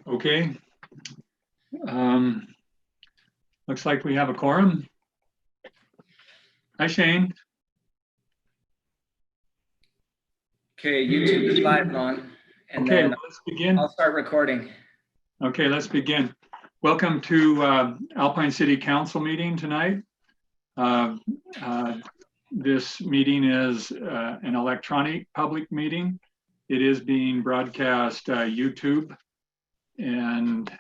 Okay. Looks like we have a quorum. Hi, Shane. Okay, YouTube is live on, and Okay, then let's begin. I'll start recording. Okay, let's begin. Welcome to Alpine City Council meeting tonight. This meeting is an electronic public meeting. It is being broadcast YouTube, and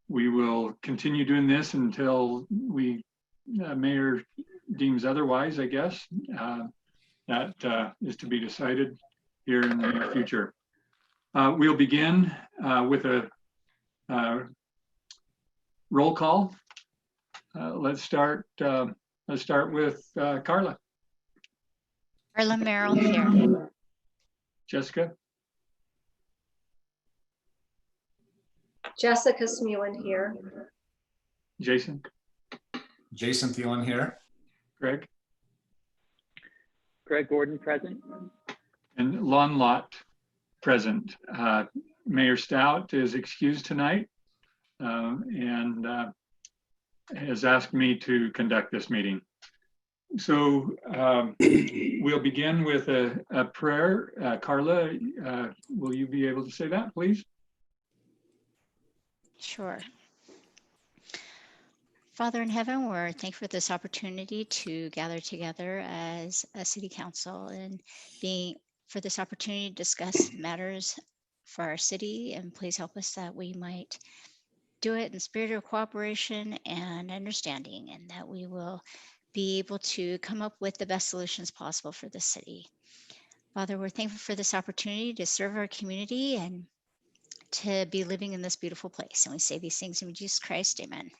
we will continue doing this until Mayor deems otherwise, I guess. That is to be decided here in the near future. We'll begin with a roll call. Let's start with Carla. Carla Merrill here. Jessica. Jessica Smuin here. Jason. Jason Thielen here. Greg. Greg Gordon present. And Lon Lott present. Mayor Stout is excused tonight and has asked me to conduct this meeting. So we'll begin with a prayer. Carla, will you be able to say that, please? Sure. Father in heaven, we're thankful for this opportunity to gather together as a city council and for this opportunity to discuss matters for our city, and please help us that we might do it in spirit of cooperation and understanding, and that we will be able to come up with the best solutions possible for the city. Father, we're thankful for this opportunity to serve our community and to be living in this beautiful place. And we say these things in Jesus Christ, amen.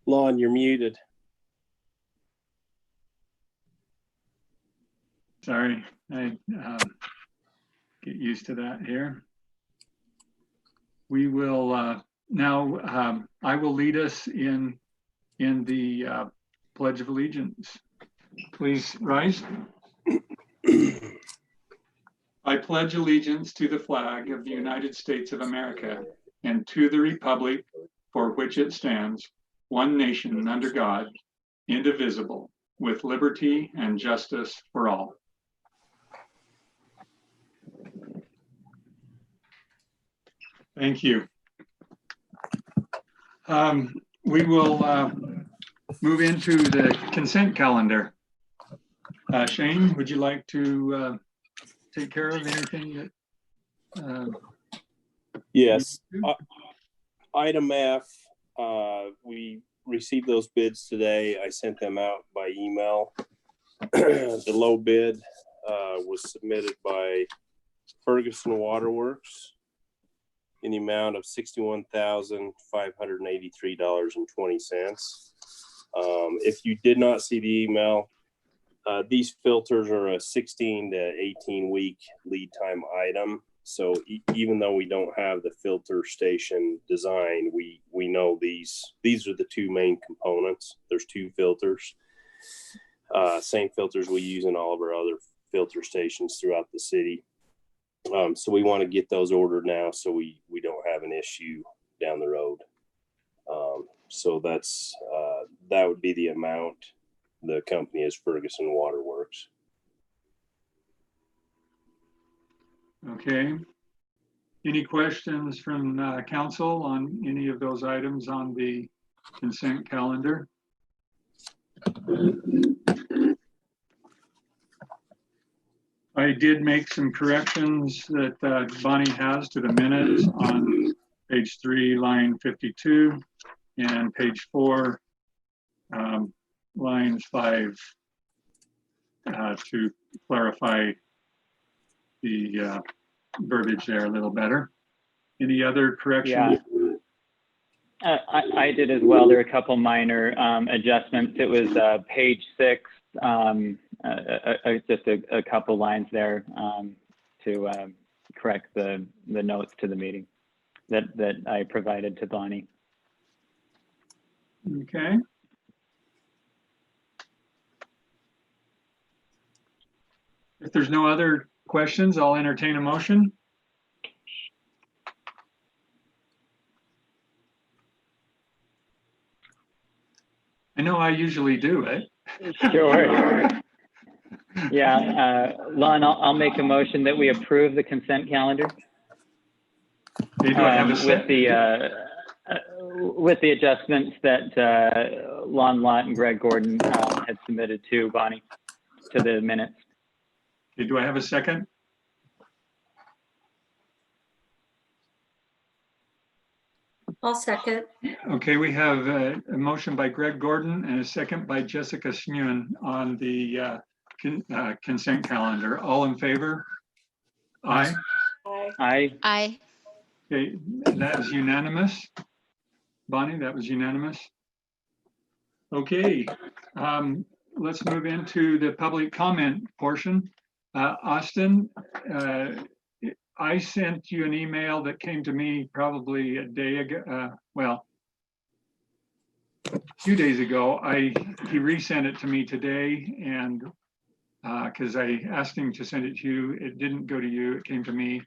Lon, you're muted. Sorry, I get used to that here. We will now. I will lead us in the Pledge of Allegiance. Please rise. I pledge allegiance to the flag of the United States of America and to the republic for which it stands, one nation under God, indivisible, with liberty and justice for all. Thank you. We will move into the consent calendar. Shane, would you like to take care of anything that? Yes. Item F, we received those bids today. I sent them out by email. The low bid was submitted by Ferguson Waterworks in the amount of $61,583.20. If you did not see the email, these filters are a 16 to 18 week lead time item. So even though we don't have the filter station design, we know these are the two main components. There's two filters, same filters we use in all of our other filter stations throughout the city. So we want to get those ordered now so we don't have an issue down the road. So that's that would be the amount. The company is Ferguson Waterworks. Okay. Any questions from council on any of those items on the consent calendar? I did make some corrections that Bonnie has to the minutes on page 3, line 52, and page 4, lines 5, to clarify the verbiage there a little better. Any other corrections? Yeah, I did as well. There are a couple minor adjustments. It was page 6, just a couple lines there to correct the notes to the meeting that I provided to Bonnie. Okay. If there's no other questions, I'll entertain a motion. I know I usually do it. Sure. Yeah, Lon, I'll make a motion that we approve the consent calendar Okay, do I have a with the adjustments that Lon Lott and Greg Gordon had submitted to Bonnie to the minutes. Okay, do I have a second? I'll second. Okay, we have a motion by Greg Gordon and a second by Jessica Smuen on the consent calendar. All in favor? Aye. Aye. Aye. Okay, that is unanimous. Bonnie, that was unanimous. Okay, let's move into the public comment portion. Austin, I sent you an email that came to me probably a day ago, well, a few days ago. He resent it to me today, and because I asked him to send it to you, it didn't go to you, it came to me.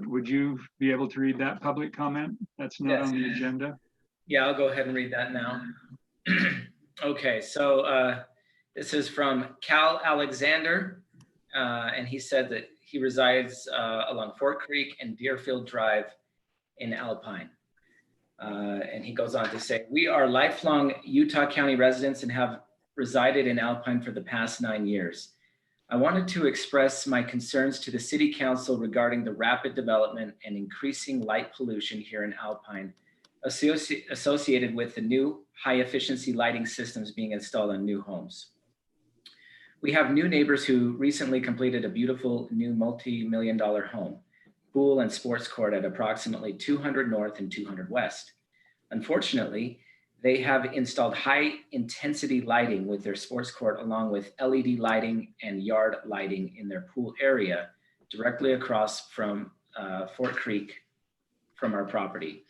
Would you be able to read that public comment? That's not Yes. on the agenda. Yeah, I'll go ahead and read that now. Okay, so this is from Cal Alexander, and he said that he resides along Fort Creek and Deerfield Drive in Alpine. And he goes on to say, we are lifelong Utah County residents and have resided in Alpine for the past 9 years. I wanted to express my concerns to the City Council regarding the rapid development and increasing light pollution here in Alpine associated with the new high-efficiency lighting systems being installed on new homes. We have new neighbors who recently completed a beautiful new multi-million-dollar home, pool and sports court at approximately 200 North and 200 West. Unfortunately, they have installed high-intensity lighting with their sports court along with LED lighting and yard lighting in their pool area directly across from Fort Creek from our property.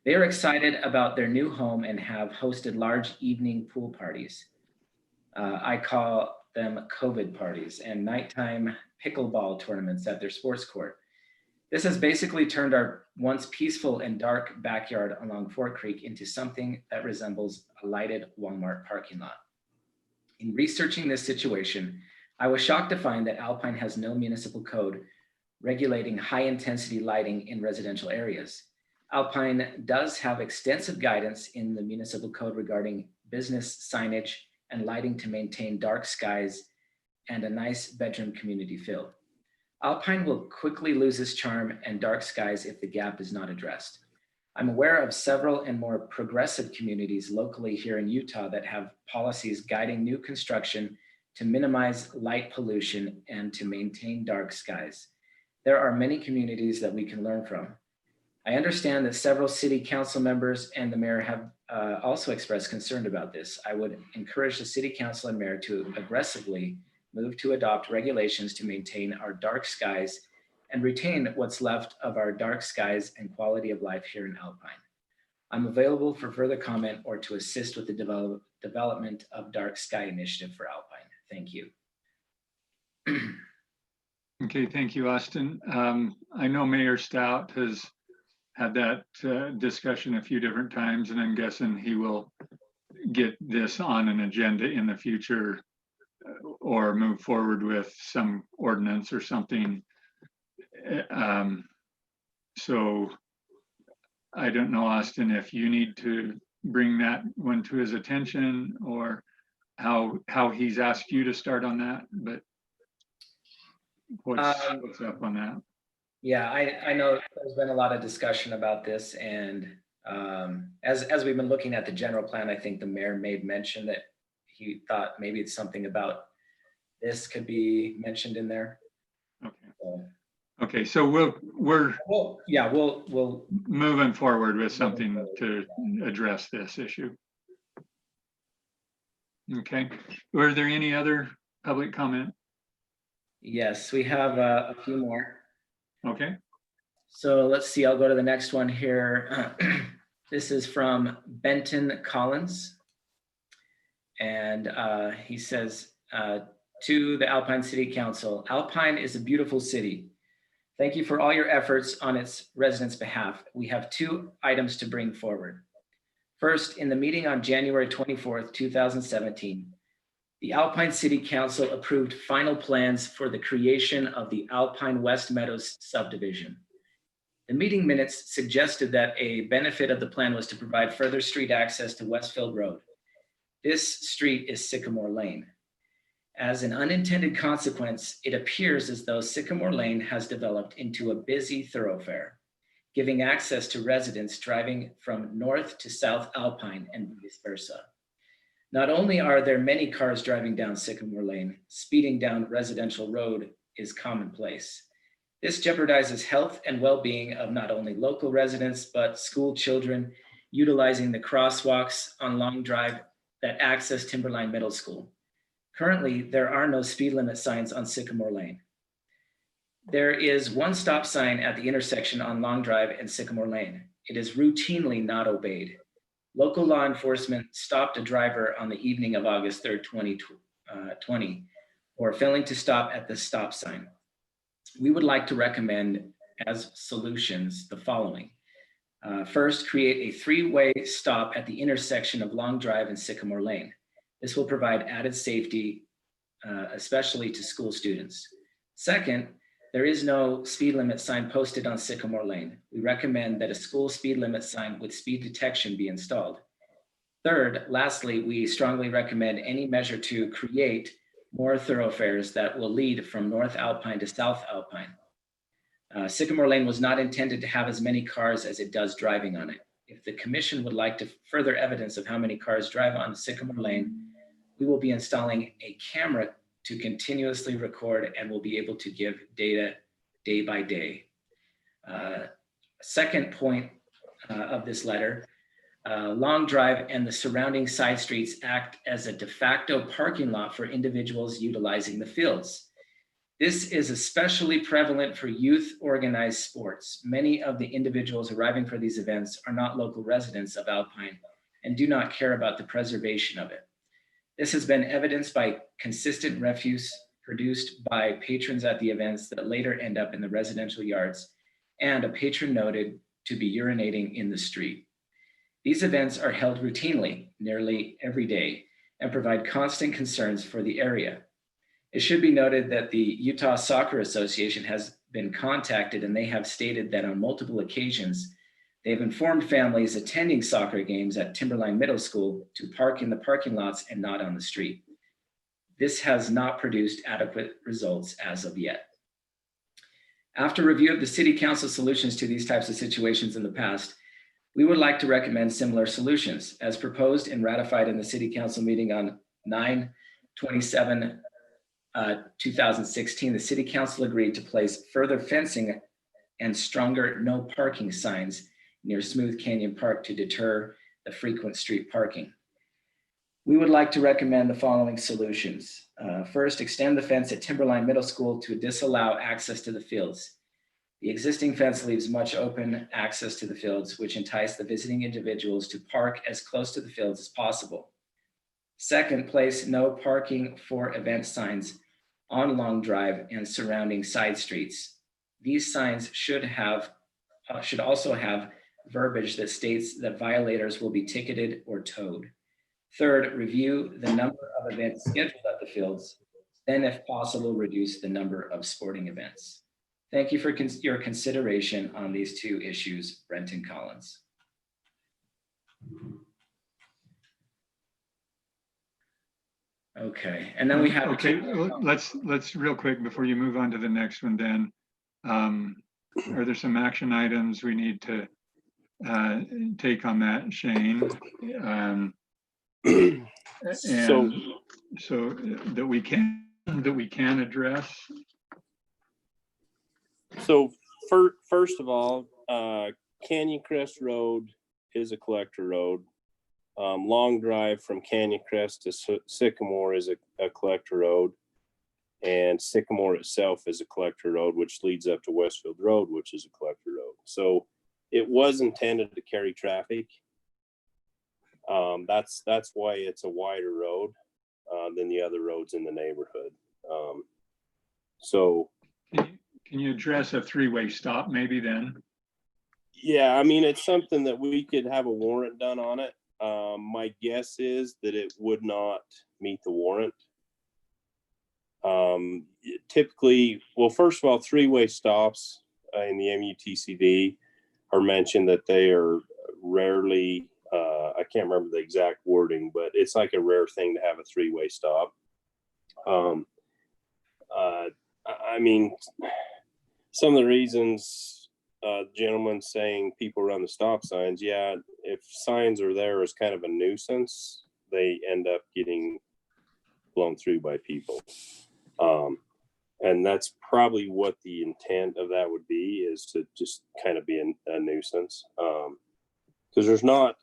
They are excited about their new home and have hosted large evening pool parties. I call them COVID parties and nighttime pickleball tournaments at their sports court. This has basically turned our once peaceful and dark backyard along Fort Creek into something that resembles a lighted Walmart parking lot. In researching this situation, I was shocked to find that Alpine has no municipal code regulating high-intensity lighting in residential areas. Alpine does have extensive guidance in the municipal code regarding business signage and lighting to maintain dark skies and a nice bedroom community feel. Alpine will quickly lose its charm and dark skies if the gap is not addressed. I'm aware of several and more progressive communities locally here in Utah that have policies guiding new construction to minimize light pollution and to maintain dark skies. There are many communities that we can learn from. I understand that several city council members and the mayor have also expressed concern about this. I would encourage the city council and mayor to aggressively move to adopt regulations to maintain our dark skies and retain what's left of our dark skies and quality of life here in Alpine. I'm available for further comment or to assist with the development of Dark Sky Initiative for Alpine. Thank you. Okay, thank you, Austin. I know Mayor Stout has had that discussion a few different times, and I'm guessing he will get this on an agenda in the future or move forward with some ordinance or something. So I don't know, Austin, if you need to bring that one to his attention or how he's asked you to start on that, but what's up on that? Yeah, I know there's been a lot of discussion about this, and as we've been looking at the general plan, I think the mayor made mention that he thought maybe it's something about this could be mentioned in there. Okay. So, Okay, so we're we'll moving forward with something to address this issue. Okay, were there any other public comment? yes, we have a few more. Okay, So let's see, I'll go to the next one here. This is from Benton Collins. And he says, to the Alpine City Council, Alpine is a beautiful city. Thank you for all your efforts on its residents' behalf. We have 2 items to bring forward. First, in the meeting on January 24th, 2017, the Alpine City Council approved final plans for the creation of the Alpine West Meadows subdivision. The meeting minutes suggested that a benefit of the plan was to provide further street access to Westfield Road. This street is Sycamore Lane. As an unintended consequence, it appears as though Sycamore Lane has developed into a busy thoroughfare, giving access to residents driving from north to south Alpine and vice versa. Not only are there many cars driving down Sycamore Lane, speeding down residential road is commonplace. This jeopardizes health and well-being of not only local residents, but school children utilizing the crosswalks on Long Drive that access Timberline Middle School. Currently, there are no speed limit signs on Sycamore Lane. There is one stop sign at the intersection on Long Drive and Sycamore Lane. It is routinely not obeyed. Local law enforcement stopped a driver on the evening of August 3rd, 2020, for failing to stop at the stop sign. We would like to recommend as solutions the following. First, create a 3-way stop at the intersection of Long Drive and Sycamore Lane. This will provide added safety, especially to school students. Second, there is no speed limit sign posted on Sycamore Lane. We recommend that a school speed limit sign with speed detection be installed. Third, lastly, we strongly recommend any measure to create more thoroughfares that will lead from North Alpine to South Alpine. Sycamore Lane was not intended to have as many cars as it does driving on it. If the commission would like to further evidence of how many cars drive on Sycamore Lane, we will be installing a camera to continuously record and will be able to give data day by day. Second point of this letter, Long Drive and the surrounding side streets act as a de facto parking lot for individuals utilizing the fields. This is especially prevalent for youth organized sports. Many of the individuals arriving for these events are not local residents of Alpine and do not care about the preservation of it. This has been evidenced by consistent refuse produced by patrons at the events that later end up in the residential yards, and a patron noted to be urinating in the street. These events are held routinely, nearly every day, and provide constant concerns for the area. It should be noted that the Utah Soccer Association has been contacted, and they have stated that on multiple occasions, they've informed families attending soccer games at Timberline Middle School to park in the parking lots and not on the street. This has not produced adequate results as of yet. After review of the City Council solutions to these types of situations in the past, we would like to recommend similar solutions. As proposed and ratified in the City Council meeting on 9/27, 2016, the City Council agreed to place further fencing and stronger no parking signs near Smooth Canyon Park to deter the frequent street parking. We would like to recommend the following solutions. First, extend the fence at Timberline Middle School to disallow access to the fields. The existing fence leaves much open access to the fields, which entice the visiting individuals to park as close to the fields as possible. Second, place no parking for event signs on Long Drive and surrounding side streets. These signs should also have verbiage that states that violators will be ticketed or towed. Third, review the number of events scheduled at the fields, then if possible, reduce the number of sporting events. Thank you for your consideration on these 2 issues, Brenton Collins. Okay, and then we have. Okay, let's real quick before you move on to the next one, then. Are there some action items we need to take on that, Shane? So that we can address. So first of all, Canyon Crest Road is a collector road. Long Drive from Canyon Crest to Sycamore is a collector road, and Sycamore itself is a collector road, which leads up to Westfield Road, which is a collector road. So it was intended to carry traffic. That's why it's a wider road than the other roads in the neighborhood. So Can you address a three-way stop maybe then? yeah, I mean, it's something that we could have a warrant done on it. My guess is that it would not meet the warrant. Typically, well, first of all, three-way stops in the MUTCD are mentioned that they are rarely, I can't remember the exact wording, but it's like a rare thing to have a three-way stop. I mean, some of the reasons, gentlemen saying people run the stop signs, yeah, if signs are there as kind of a nuisance, they end up getting blown through by people. And that's probably what the intent of that would be, is to just kind of be a nuisance. Because there's not,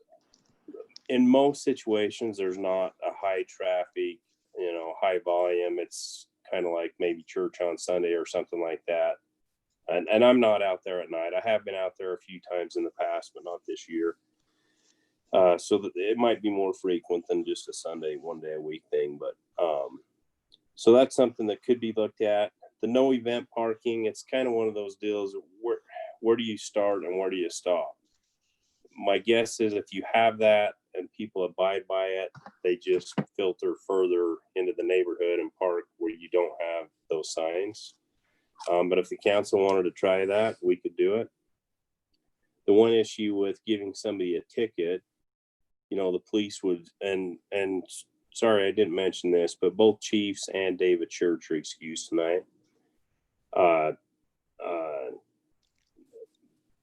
in most situations, there's not a high traffic, high volume. It's kind of like maybe church on Sunday or something like that. And I'm not out there at night. I have been out there a few times in the past, but not this year. So that it might be more frequent than just a Sunday, one day a week thing. But so that's something that could be looked at. The no event parking, it's kind of one of those deals. Where do you start and where do you stop? My guess is if you have that and people abide by it, they just filter further into the neighborhood and park where you don't have those signs. But if the council wanted to try that, we could do it. The one issue with giving somebody a ticket, the police would, and sorry, I didn't mention this, but both Chiefs and David Church are excused tonight.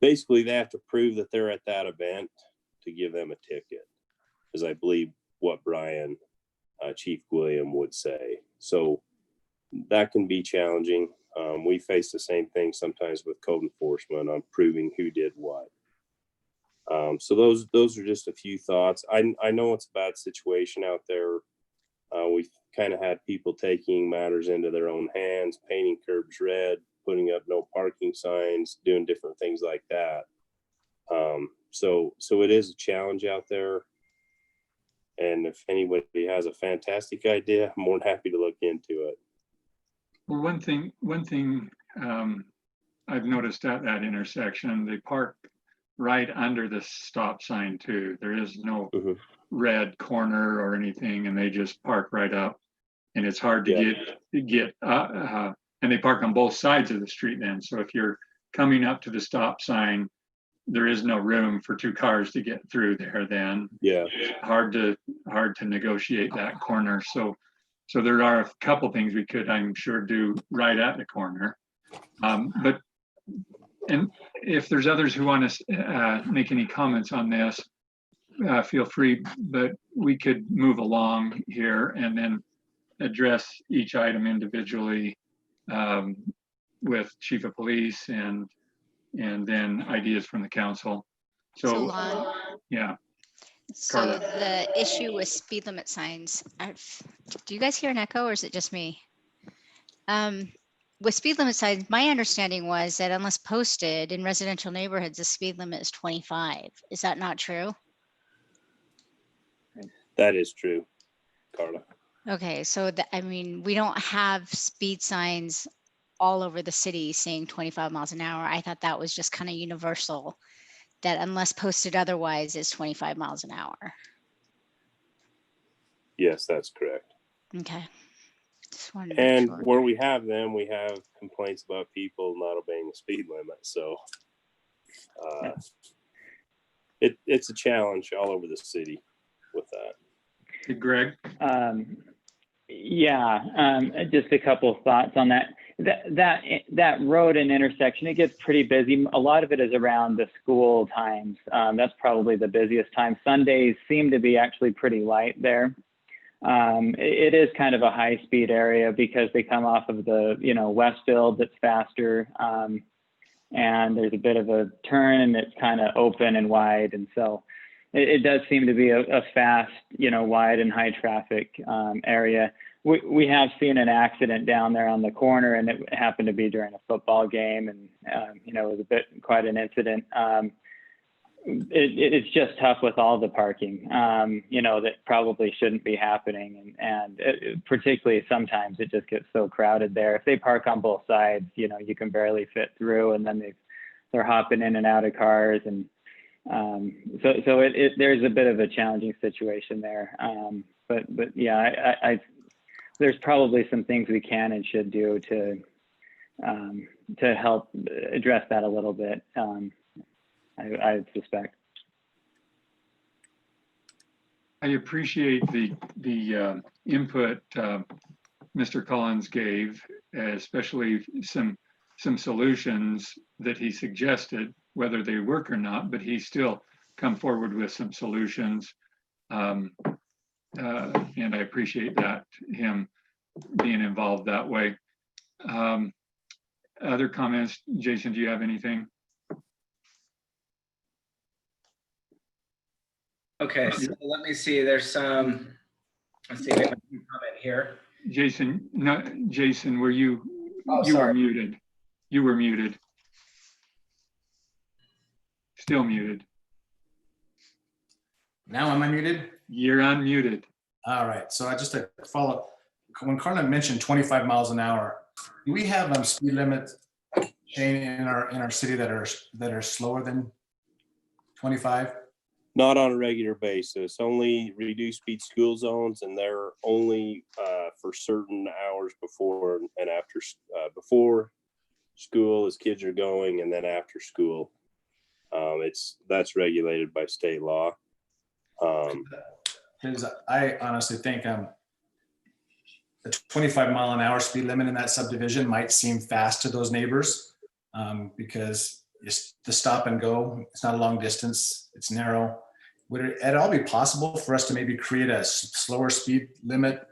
Basically, they have to prove that they're at that event to give them a ticket, is I believe what Brian, Chief William would say. So that can be challenging. We face the same thing sometimes with code enforcement on proving who did what. So those are just a few thoughts. I know it's a bad situation out there. We've kind of had people taking matters into their own hands, painting curbs red, putting up no parking signs, doing different things like that. So it is a challenge out there. And if anybody has a fantastic idea, I'm more than happy to look into it. Well, one thing I've noticed at that intersection, they park right under the stop sign too. There is no red corner or anything, and they just park right up. And it's hard to get and they park on both sides of the street then. So if you're coming up to the stop sign, there is no room for two cars to get through there then. Yeah. It's hard to negotiate that corner. So there are a couple things we could, I'm sure, do right at the corner. But if there's others who want to make any comments on this, feel free, but we could move along here and then address each item individually with Chief of Police and then ideas from the council. So Lon, yeah. so Carla. the issue with speed limit signs, do you guys hear an echo or is it just me? With speed limit signs, my understanding was that unless posted in residential neighborhoods, the speed limit is 25. Is that not true? That is true, Carla. Okay, so we don't have speed signs all over the city saying 25 miles an hour. I thought that was just kind of universal, that unless posted otherwise is 25 miles an hour. Yes, that's correct. Okay. And where we have them, we have complaints about people not obeying the speed limit. So it's a challenge all over the city with that. Hey, Greg? Just a couple of thoughts on that. That road and intersection, it gets pretty busy. A lot of it is around the school times. That's probably the busiest time. Sundays seem to be actually pretty light there. It is kind of a high speed area because they come off of the, Westfield that's faster. And there's a bit of a turn and it's kind of open and wide. And so it does seem to be a fast, wide and high traffic area. We have seen an accident down there on the corner, and it happened to be during a football game, and it was quite an incident. it's just tough with all the parking, that probably shouldn't be happening. And particularly sometimes it just gets so crowded there. If they park on both sides, you can barely fit through, and then they're hopping in and out of cars. And so there's a bit of a challenging situation there. But yeah, there's probably some things we can and should do to help address that a little bit. I suspect. I appreciate the input Mr. Collins gave, especially some solutions that he suggested, whether they work or not, but he still come forward with some solutions. And I appreciate that, him being involved that way. Other comments? Jason, do you have anything? Okay, so let me see. There's some. Let's see. We have a new comment here. Jason, no, Jason, were you? Oh, you sorry. were muted. You were muted. Still muted. Now am I muted? You're unmuted. All right, so I just to follow up. When Carla mentioned 25 miles an hour, do we have speed limits, Shane, in our city that are slower than 25? Not on a regular basis, only reduced speed school zones, and they're only for certain hours before and after, before school as kids are going, and then after school. That's regulated by state law. Because I honestly think the 25 mile an hour speed limit in that subdivision might seem fast to those neighbors, because it's the stop and go. It's not a long distance. It's narrow. Would it at all be possible for us to maybe create a slower speed limit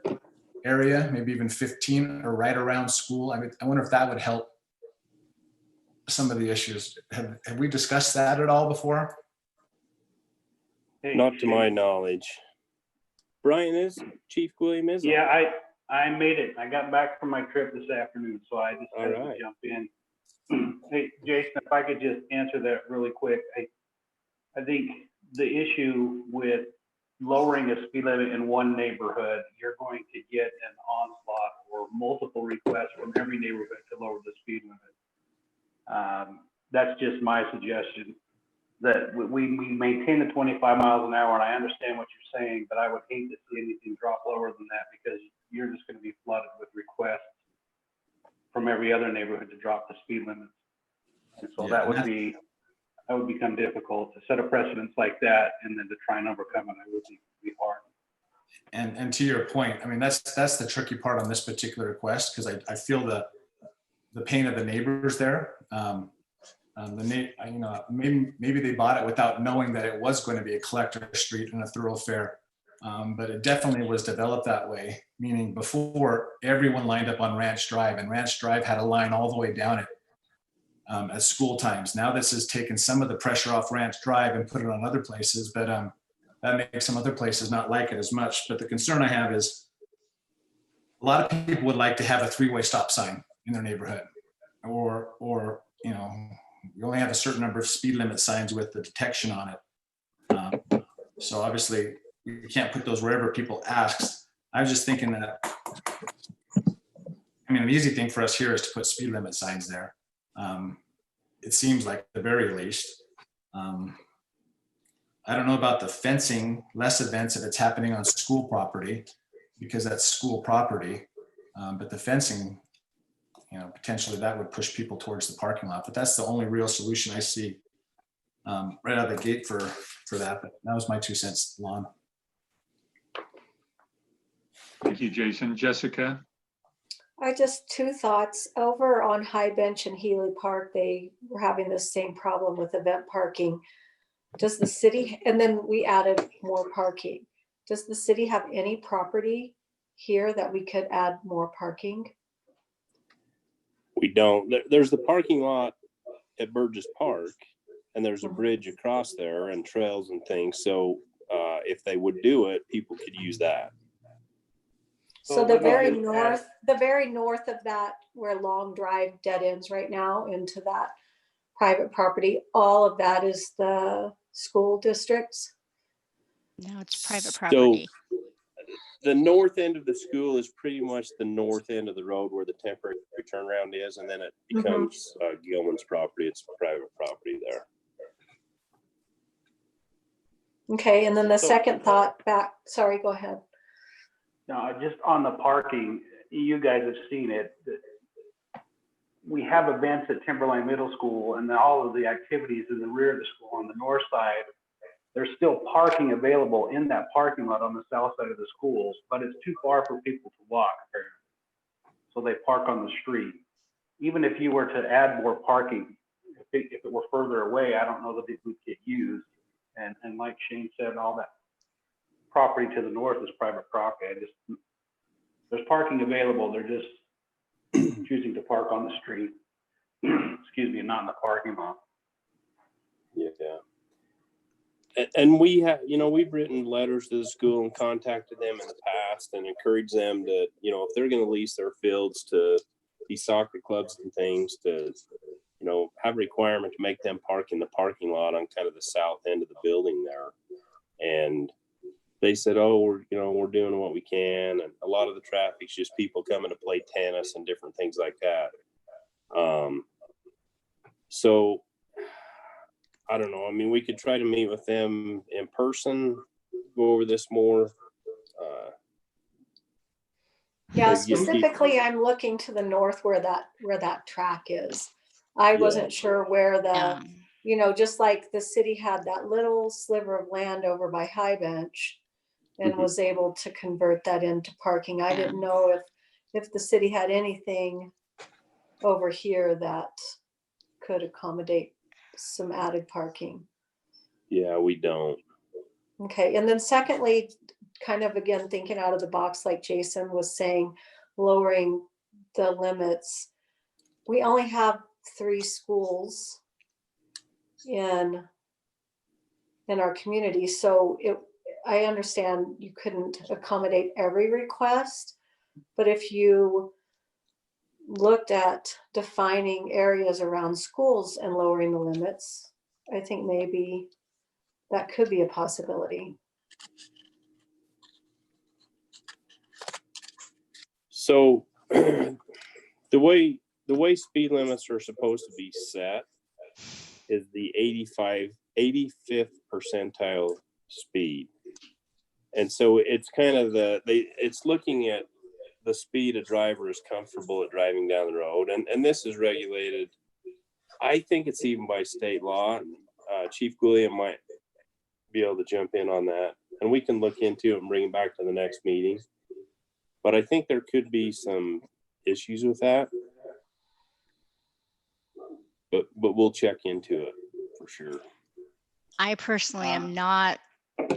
area, maybe even 15 or right around school? I wonder if that would help some of the issues. Have we discussed that at all before? Hey, Not to my knowledge. Brian is, Chief William is? Yeah, I made it. I got back from my trip this afternoon, so I decided All right. to jump in. Hey, Jason, if I could just answer that really quick. I think the issue with lowering a speed limit in one neighborhood, you're going to get an onslaught or multiple requests from every neighborhood to lower the speed limit. That's just my suggestion, that we maintain the 25 miles an hour, and I understand what you're saying, but I would hate to see anything drop lower than that, because you're just going to be flooded with requests from every other neighborhood to drop the speed limits. And so that would become difficult to set a precedence like that, and then to try and overcome it, I would think would be hard. And to your point, I mean, that's the tricky part on this particular request, because I feel the pain of the neighbors there. Maybe they bought it without knowing that it was going to be a collector street and a thoroughfare, but it definitely was developed that way. Meaning before, everyone lined up on Ranch Drive, and Ranch Drive had a line all the way down it at school times. Now this has taken some of the pressure off Ranch Drive and put it on other places, but that makes some other places not like it as much. But the concern I have is a lot of people would like to have a three-way stop sign in their neighborhood, or you only have a certain number of speed limit signs with the detection on it. So obviously you can't put those wherever people ask. I was just thinking that, an easy thing for us here is to put speed limit signs there. It seems like the very least. I don't know about the fencing, less events if it's happening on school property, because that's school property. But the fencing, potentially that would push people towards the parking lot. But that's the only real solution I see right out of the gate for that. But that was my 2 cents, Lon. Thank you, Jason. Jessica? I just two thoughts. Over on High Bench and Healy Park, they were having the same problem with event parking. Does the city, and then we added more parking. Does the city have any property here that we could add more parking? We don't. There's the parking lot at Burgess Park, and there's a bridge across there and trails and things. So if they would do it, people could use that. So the very north of that, where Long Drive dead ends right now into that private property. All of that is the school districts. No, it's private So property. the north end of the school is pretty much the north end of the road where the temporary turnaround is, and then it becomes Gilman's property. It's private property there. Okay, and then the So- second thought back, sorry, go ahead. No, just on the parking, you guys have seen it. We have events at Timberline Middle School, and then all of the activities in the rear of the school on the north side. There's still parking available in that parking lot on the south side of the schools, but it's too far for people to walk. So they park on the street. Even if you were to add more parking, if it were further away, I don't know that it would get used. And like Shane said, all that property to the north is private property. There's parking available. They're just choosing to park on the street, excuse me, and not in the parking lot. Yeah. And we have, we've written letters to the school and contacted them in the past and encouraged them to, if they're going to lease their fields to these soccer clubs and things, to, have a requirement to make them park in the parking lot on kind of the south end of the building there. And they said, oh, we're doing what we can. And a lot of the traffic's just people coming to play tennis and different things like that. So I don't know. I mean, we could try to meet with them in person, go over this more. Yeah, Like, just keep- specifically, I'm looking to the north where that track is. I wasn't sure where the, just like the city had that little sliver of land over by High Bench and was able to convert that into parking. I didn't know if the city had anything over here that could accommodate some added parking. Yeah, we don't. Okay, and then secondly, kind of again, thinking out of the box, like Jason was saying, lowering the limits. We only have 3 schools in our community. So I understand you couldn't accommodate every request, but if you looked at defining areas around schools and lowering the limits, I think maybe that could be a possibility. So the way speed limits are supposed to be set is the 85th percentile speed. And so it's kind of it's looking at the speed a driver is comfortable at driving down the road. And this is regulated. I think it's even by state law. Chief Goulian might be able to jump in on that, and we can look into it and bring it back to the next meeting. But I think there could be some issues with that. But we'll check into it for sure. I personally am not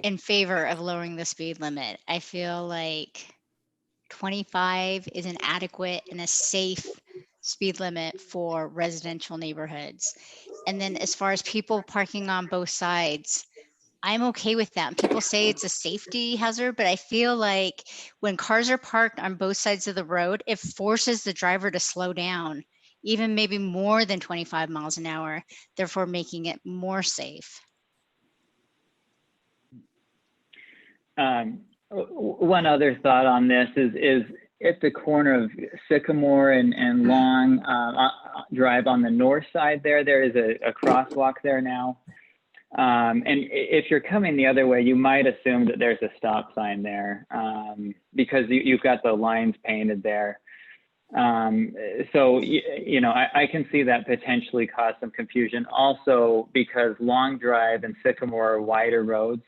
in favor of lowering the speed limit. I feel like 25 is an adequate and a safe speed limit for residential neighborhoods. And then as far as people parking on both sides, I'm okay with that. People say it's a safety hazard, but I feel like when cars are parked on both sides of the road, it forces the driver to slow down, even maybe more than 25 miles an hour, therefore making it more safe. One other thought on this is at the corner of Sycamore and Long Drive on the north side there is a crosswalk there now. And if you're coming the other way, you might assume that there's a stop sign there because you've got the lines painted there. So, I can see that potentially cause some confusion also because Long Drive and Sycamore are wider roads.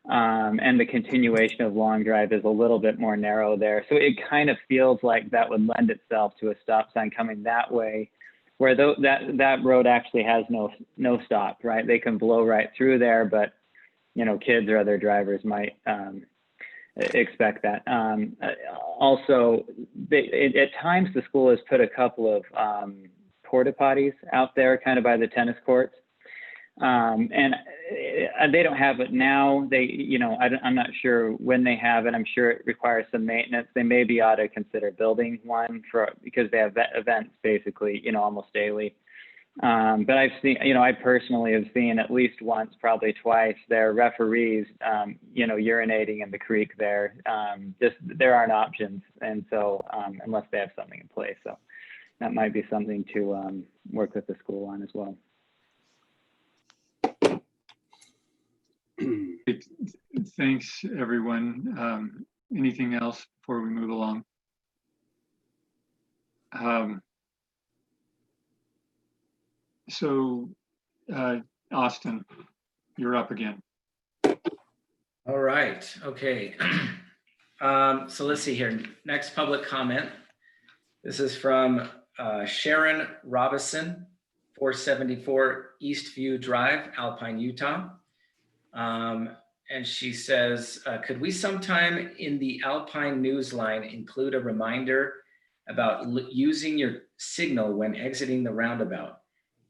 And the continuation of Long Drive is a little bit more narrow there. So it kind of feels like that would lend itself to a stop sign coming that way, where that road actually has no stop, right? They can blow right through there, but kids or other drivers might expect that. Also, at times the school has put a couple of porta potties out there kind of by the tennis courts. And they don't have it now. I'm not sure when they have it. I'm sure it requires some maintenance. They maybe ought to consider building one because they have events basically, almost daily. But I've seen, I personally have seen at least once, probably twice, their referees, urinating in the creek there. Just there aren't options. And so unless they have something in place. So that might be something to work with the school on as well. Thanks, everyone. Anything else before we move along? So, Austin, you're up again. All right. Okay. So let's see here. Next public comment. This is from Sharon Robison, 474 Eastview Drive, Alpine, Utah. And she says, could we sometime in the Alpine newsline include a reminder about using your signal when exiting the roundabout?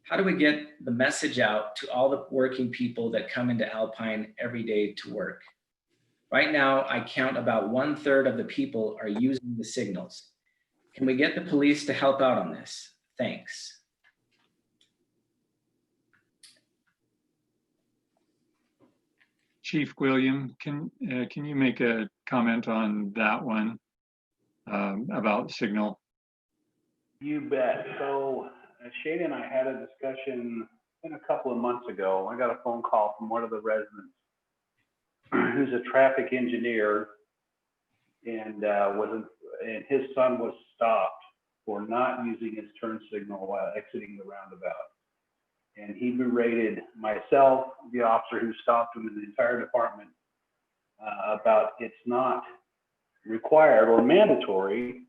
How do we get the message out to all the working people that come into Alpine every day to work? Right now, I count about 1/3 of the people are using the signals. Can we get the police to help out on this? Thanks. Chief William, can you make a comment on that one about signal? You bet. So Shane and I had a discussion a couple of months ago. I got a phone call from one of the residents who's a traffic engineer, and and his son was stopped for not using his turn signal while exiting the roundabout. And he berated myself, the officer who stopped him, and the entire department about it's not required or mandatory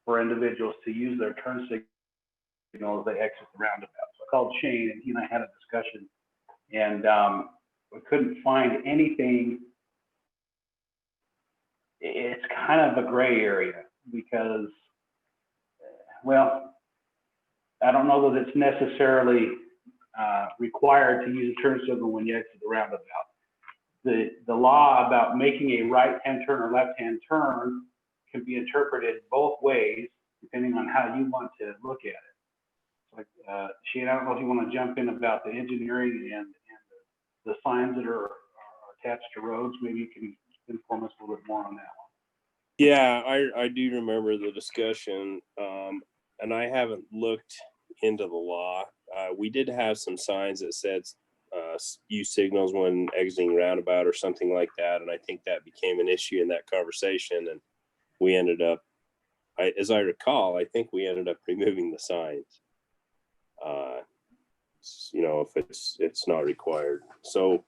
for individuals to use their turn signal as they exit the roundabout. So I called Shane, and he and I had a discussion, and we couldn't find anything. It's kind of a gray area because, well, I don't know that it's necessarily required to use a turn signal when you exit the roundabout. The law about making a right-hand turn or left-hand turn can be interpreted both ways depending on how you want to look at it. Like Shane, I don't know if you want to jump in about the engineering and the signs that are attached to roads. Maybe you can inform us a little bit more on that one. Yeah, I do remember the discussion, and I haven't looked into the law. We did have some signs that said use signals when exiting roundabout or something like that, and I think that became an issue in that conversation, and we ended up, as I recall, I think we ended up removing the signs. If it's not required. So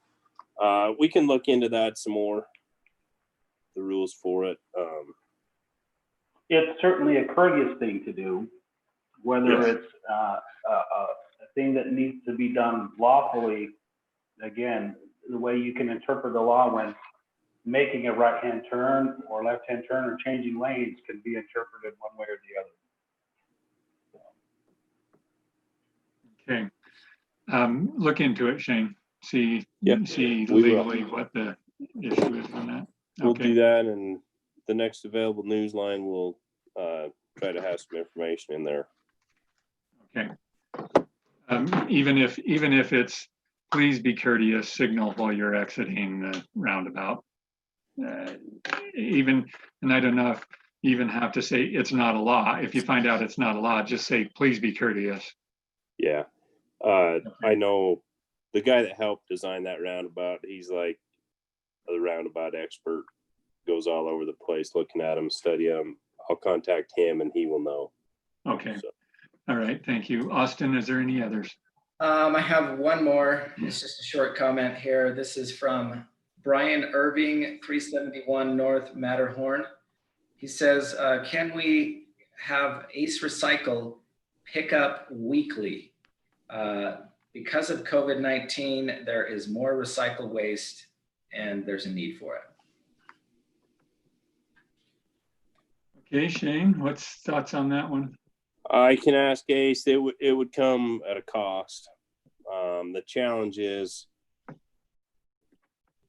we can look into that some more, the rules for it. It's certainly a courteous thing to do, whether Yes. it's a thing that needs to be done lawfully. Again, the way you can interpret the law when making a right-hand turn or left-hand turn or changing lanes can be interpreted one way or the other. Okay. Look into it, Shane. See Yep, see we will. legally what the issue is on that. We'll Okay. do that, and the next available news line will try to have some information in there. Okay. Even if it's please be courteous signal while you're exiting the roundabout. And I don't know if you even have to say it's not a law. If you find out it's not a law, just say please be courteous. Yeah. I know the guy that helped design that roundabout, he's like a roundabout expert, goes all over the place looking at them, study them. I'll contact him and he will know. Okay. So. All right. Thank you. Austin, is there any others? I have one more. It's just a short comment here. This is from Brian Irving, 371 North Matterhorn. He says, can we have Ace Recycle pick up weekly? Because of COVID-19, there is more recycled waste and there's a need for it. Okay, Shane, what's thoughts on that one? I can ask Ace. It would come at a cost. The challenge is,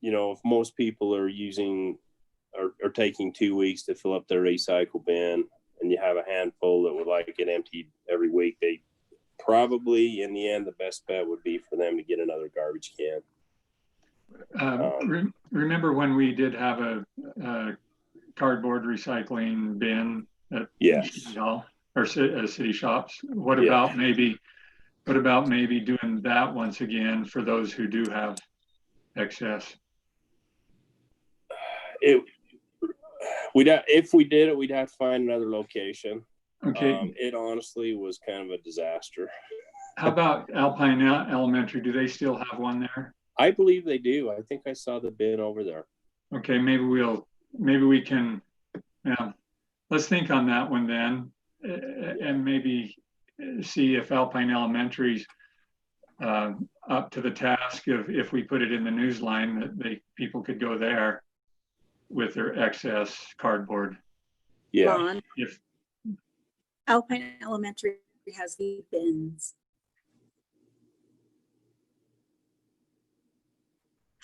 if most people are using or taking 2 weeks to fill up their recycle bin, and you have a handful that would like it emptied every week, they probably in the end, the best bet would be for them to get another garbage can. Remember when we did have a cardboard recycling bin at Yes. City Hall or city shops? What Yeah. about maybe doing that once again for those who do have excess? If we did it, we'd have to find another location. Okay. It honestly was kind of a disaster. How about Alpine Elementary? Do they still have one there? I believe they do. I think I saw the bin over there. Okay, maybe we can, yeah, let's think on that one then, and maybe see if Alpine Elementary's up to the task of, if we put it in the news line, that people could go there with their excess cardboard. Yeah. Ron, If Alpine Elementary has the bins.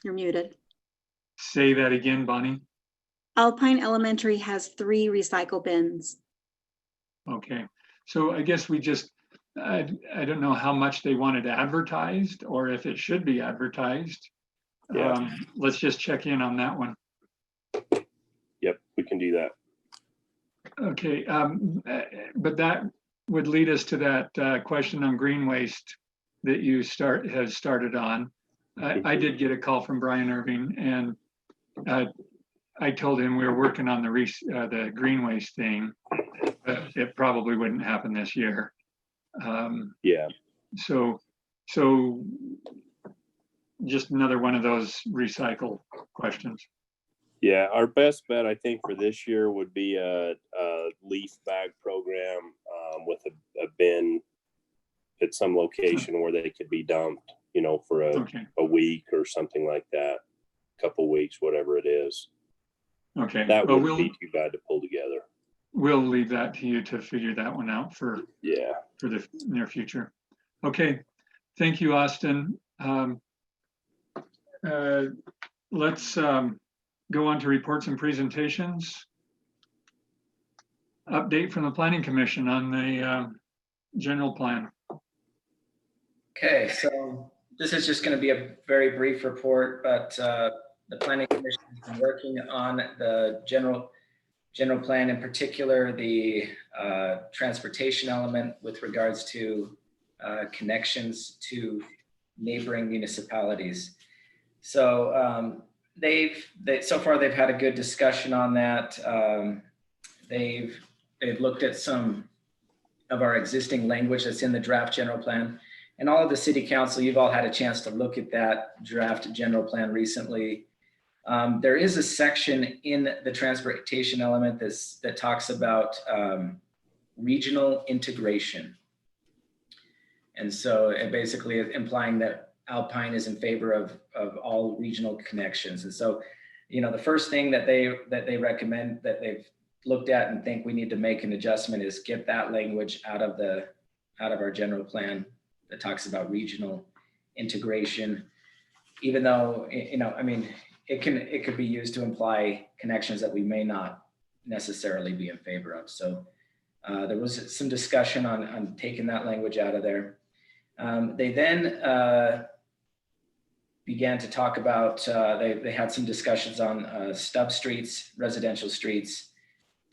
You're muted. Say that again, Bonnie. Alpine Elementary has 3 recycle bins. Okay, so I guess we just, I don't know how much they want it advertised or if it should be advertised. Yeah. Let's just check in on that one. Yep, we can do that. Okay, but that would lead us to that question on green waste that you have started on. I did get a call from Brian Irving, and I told him we were working on the green waste thing, but it probably wouldn't happen this year. Yeah. So just another one of those recycle questions. Yeah, our best bet, I think, for this year would be a leaf bag program with a bin at some location where they could be dumped, for a week or something like that, couple weeks, whatever it is. Okay. That wouldn't be too bad to pull together. We'll leave that to you to figure that one out for the near future. Okay. Thank you, Austin. Let's go on to reports and presentations. Update from the Planning Commission on the general plan. Okay, so this is just going to be a very brief report, but the Planning Commission has been working on the general plan, in particular the transportation element with regards to connections to neighboring municipalities. So so far they've had a good discussion on that. They've looked at some of our existing language that's in the draft general plan. And all of the city council, you've all had a chance to look at that draft general plan recently. There is a section in the transportation element that talks about regional integration. And so it basically is implying that Alpine is in favor of all regional connections. And so, the first thing that they recommend, that they've looked at and think we need to make an adjustment, is get that language out of our general plan that talks about regional integration, even though, it could be used to imply connections that we may not necessarily be in favor of. So there was some discussion on taking that language out of there. They then began to talk about, they had some discussions on stub streets, residential streets,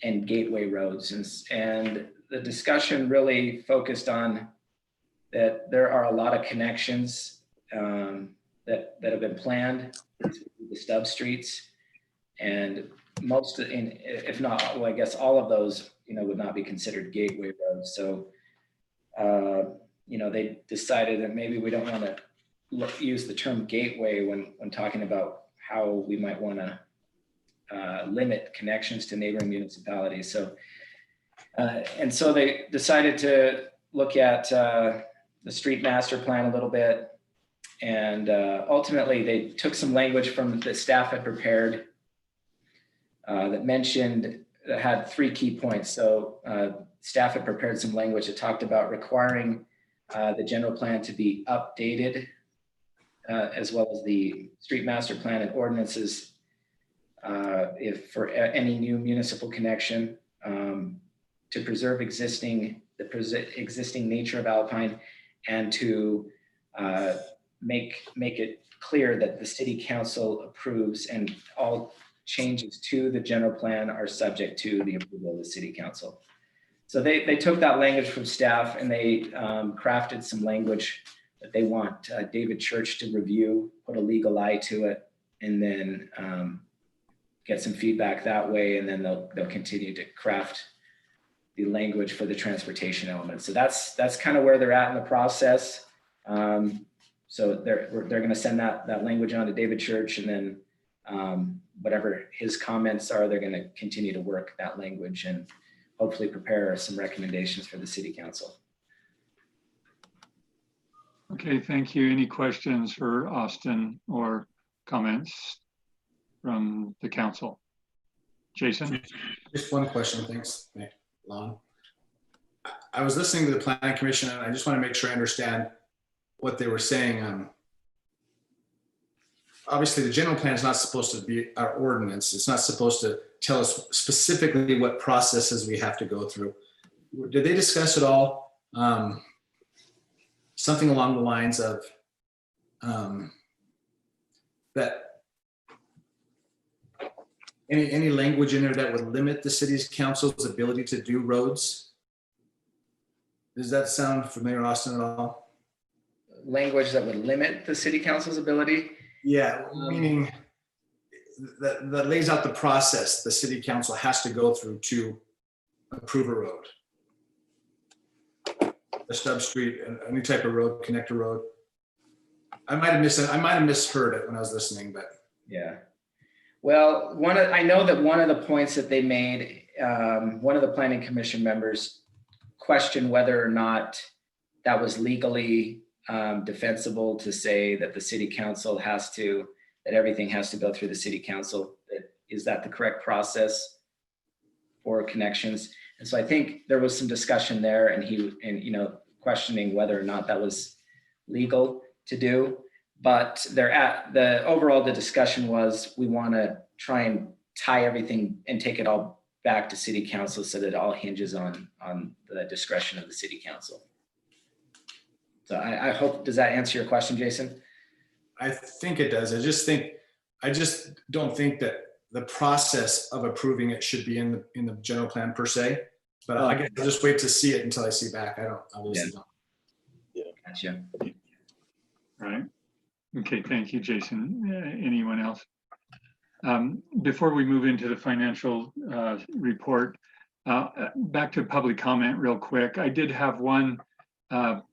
and gateway roads. And the discussion really focused on that there are a lot of connections that have been planned to the stub streets, and if not, well, I guess all of those, would not be considered gateway roads. So, they decided that maybe we don't want to use the term gateway when talking about how we might want to limit connections to neighboring municipalities. So, and so they decided to look at the street master plan a little bit. And ultimately they took some language from that staff had prepared that had 3 key points. So staff had prepared some language that talked about requiring the general plan to be updated, as well as the street master plan and ordinances, if for any new municipal connection, to preserve existing nature of Alpine, and to make it clear that the city council approves, and all changes to the general plan are subject to the approval of the city council. So they took that language from staff, and they crafted some language that they want David Church to review, put a legal eye to it, and then get some feedback that way, and then they'll continue to craft the language for the transportation element. So that's kind of where they're at in the process. So they're going to send that language on to David Church, and then whatever his comments are, they're going to continue to work that language and hopefully prepare some recommendations for the city council. Okay, thank you. Any questions for Austin or comments from the council? Jason? Just one question, thanks, Lon. I was listening to the planning commission, and I just want to make sure I understand what they were saying. Obviously, the general plan is not supposed to be our ordinance. It's not supposed to tell us specifically what processes we have to go through. Did they discuss at all something along the lines of that any language in there that would limit the city's council's ability to do roads? Does that sound familiar, Austin, at all? Language that would limit the city council's ability? Yeah, meaning that lays out the process the city council has to go through to approve a road. A stub street, any type of road, connector road. I might have misheard it when I was listening, but. Yeah. Well, I know that one of the points that they made, one of the planning commission members questioned whether or not that was legally defensible to say that the city council that everything has to go through the city council. Is that the correct process for connections? And so I think there was some discussion there, and questioning whether or not that was legal to do. But the discussion was, we want to try and tie everything and take it all back to city council so that it all hinges on the discretion of the city council. So I hope, does that answer your question, Jason? I think it does. I just don't think that the process of approving it should be in the general plan per se. But I guess I'll just wait to see it until I see back. I obviously don't. Yeah. Gotcha. Right. Okay, thank you, Jason. Anyone else? Before we move into the financial report, back to public comment real quick. I did have one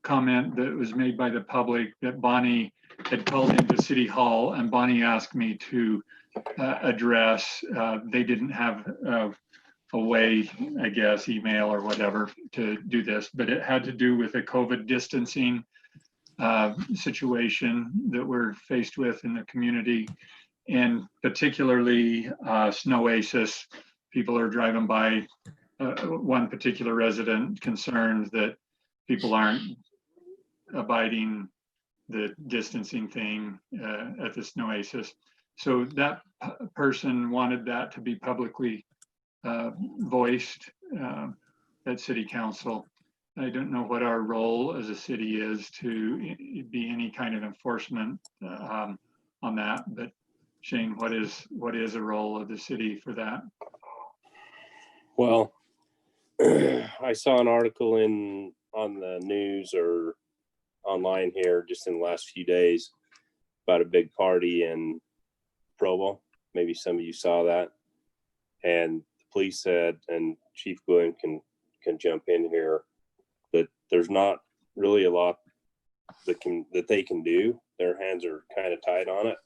comment that was made by the public that Bonnie had called into City Hall, and Bonnie asked me to address. They didn't have a way, I guess, email or whatever, to do this, but it had to do with a COVID distancing situation that we're faced with in the community, and particularly Snowasis. People are driving by, one particular resident concerned that people aren't abiding the distancing thing at the Snowasis. So that person wanted that to be publicly voiced at City Council. I don't know what our role as a city is to be any kind of enforcement on that, but Shane, what is a role of the city for that? Well, I saw an article on the news or online here just in the last few days about a big party in Provo. Maybe some of you saw that. And the police said, and Chief Gwynn can jump in here, that there's not really a lot that they can do. Their hands are kind of tied on it.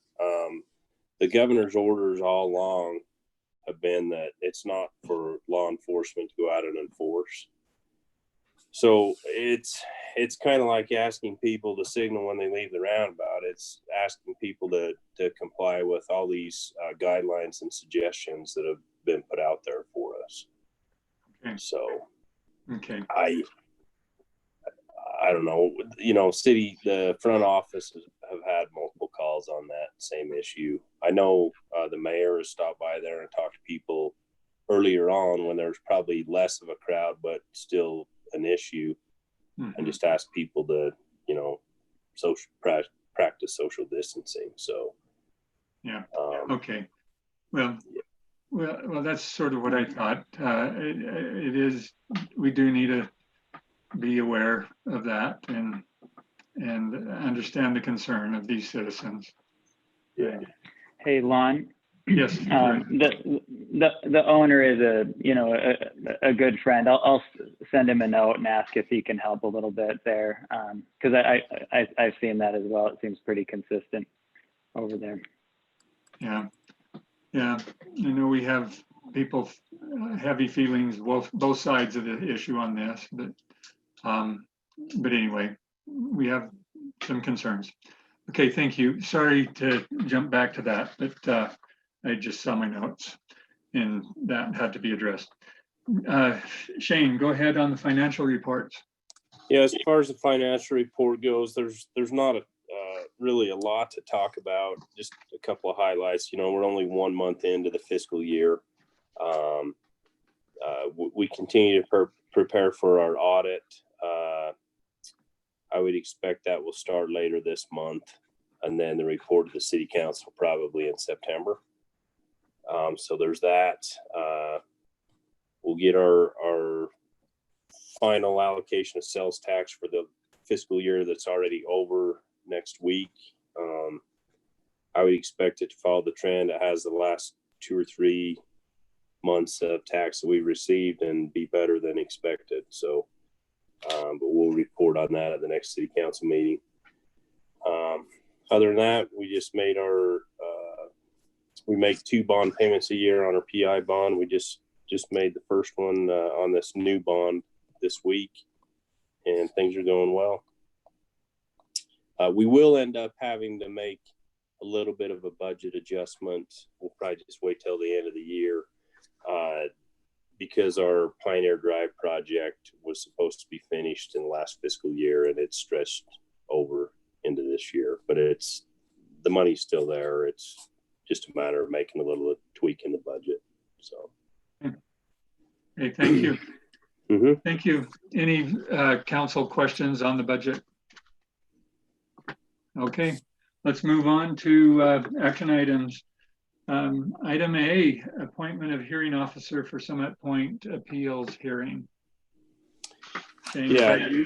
The governor's orders all along have been that it's not for law enforcement to go out and enforce. So it's kind of like asking people to signal when they leave the roundabout. It's asking people to comply with all these guidelines and suggestions that have been put out there for us. Okay. So okay. I don't know, the front office have had multiple calls on that same issue. I know the mayor has stopped by there and talked to people earlier on when there's probably less of a crowd, but still an issue, and just ask people to, social practice social distancing. So, Yeah. Okay. Well, that's sort of what I thought. It is, we do need to be aware of that and understand the concern of these citizens. yeah. Hey, Lon. Yes. The owner is a good friend. I'll send him a note and ask if he can help a little bit there, because I've seen that as well. It seems pretty consistent over there. Yeah. I know we have people heavy feelings both sides of the issue on this, but anyway, we have some concerns. Okay, thank you. Sorry to jump back to that, but I just saw my notes and that had to be addressed. Shane, go ahead on the financial reports. Yeah, as far as the financial report goes, there's not really a lot to talk about. Just a couple of highlights. We're only 1 month into the fiscal year. We continue to prepare for our audit. I would expect that will start later this month, and then the report to the city council probably in September. So there's that. We'll get our final allocation of sales tax for the fiscal year that's already over next week. I would expect it to follow the trend it has the last 2 or 3 months of tax that we've received and be better than expected. So, but we'll report on that at the next city council meeting. Other than that, we just made we make 2 bond payments a year on our PI bond. We just made the first one on this new bond this week, and things are going well. We will end up having to make a little bit of a budget adjustment. We'll probably just wait till the end of the year because our Pioneer Drive project was supposed to be finished in the last fiscal year, and it's stretched over into this year. But the money's still there. It's just a matter of making a little tweak in the budget. So, okay, thank you. Mm-hmm. Thank you. Any council questions on the budget? Okay, let's move on to action items. Item A, appointment of hearing officer for Summit Point appeals hearing. Shane, is that you?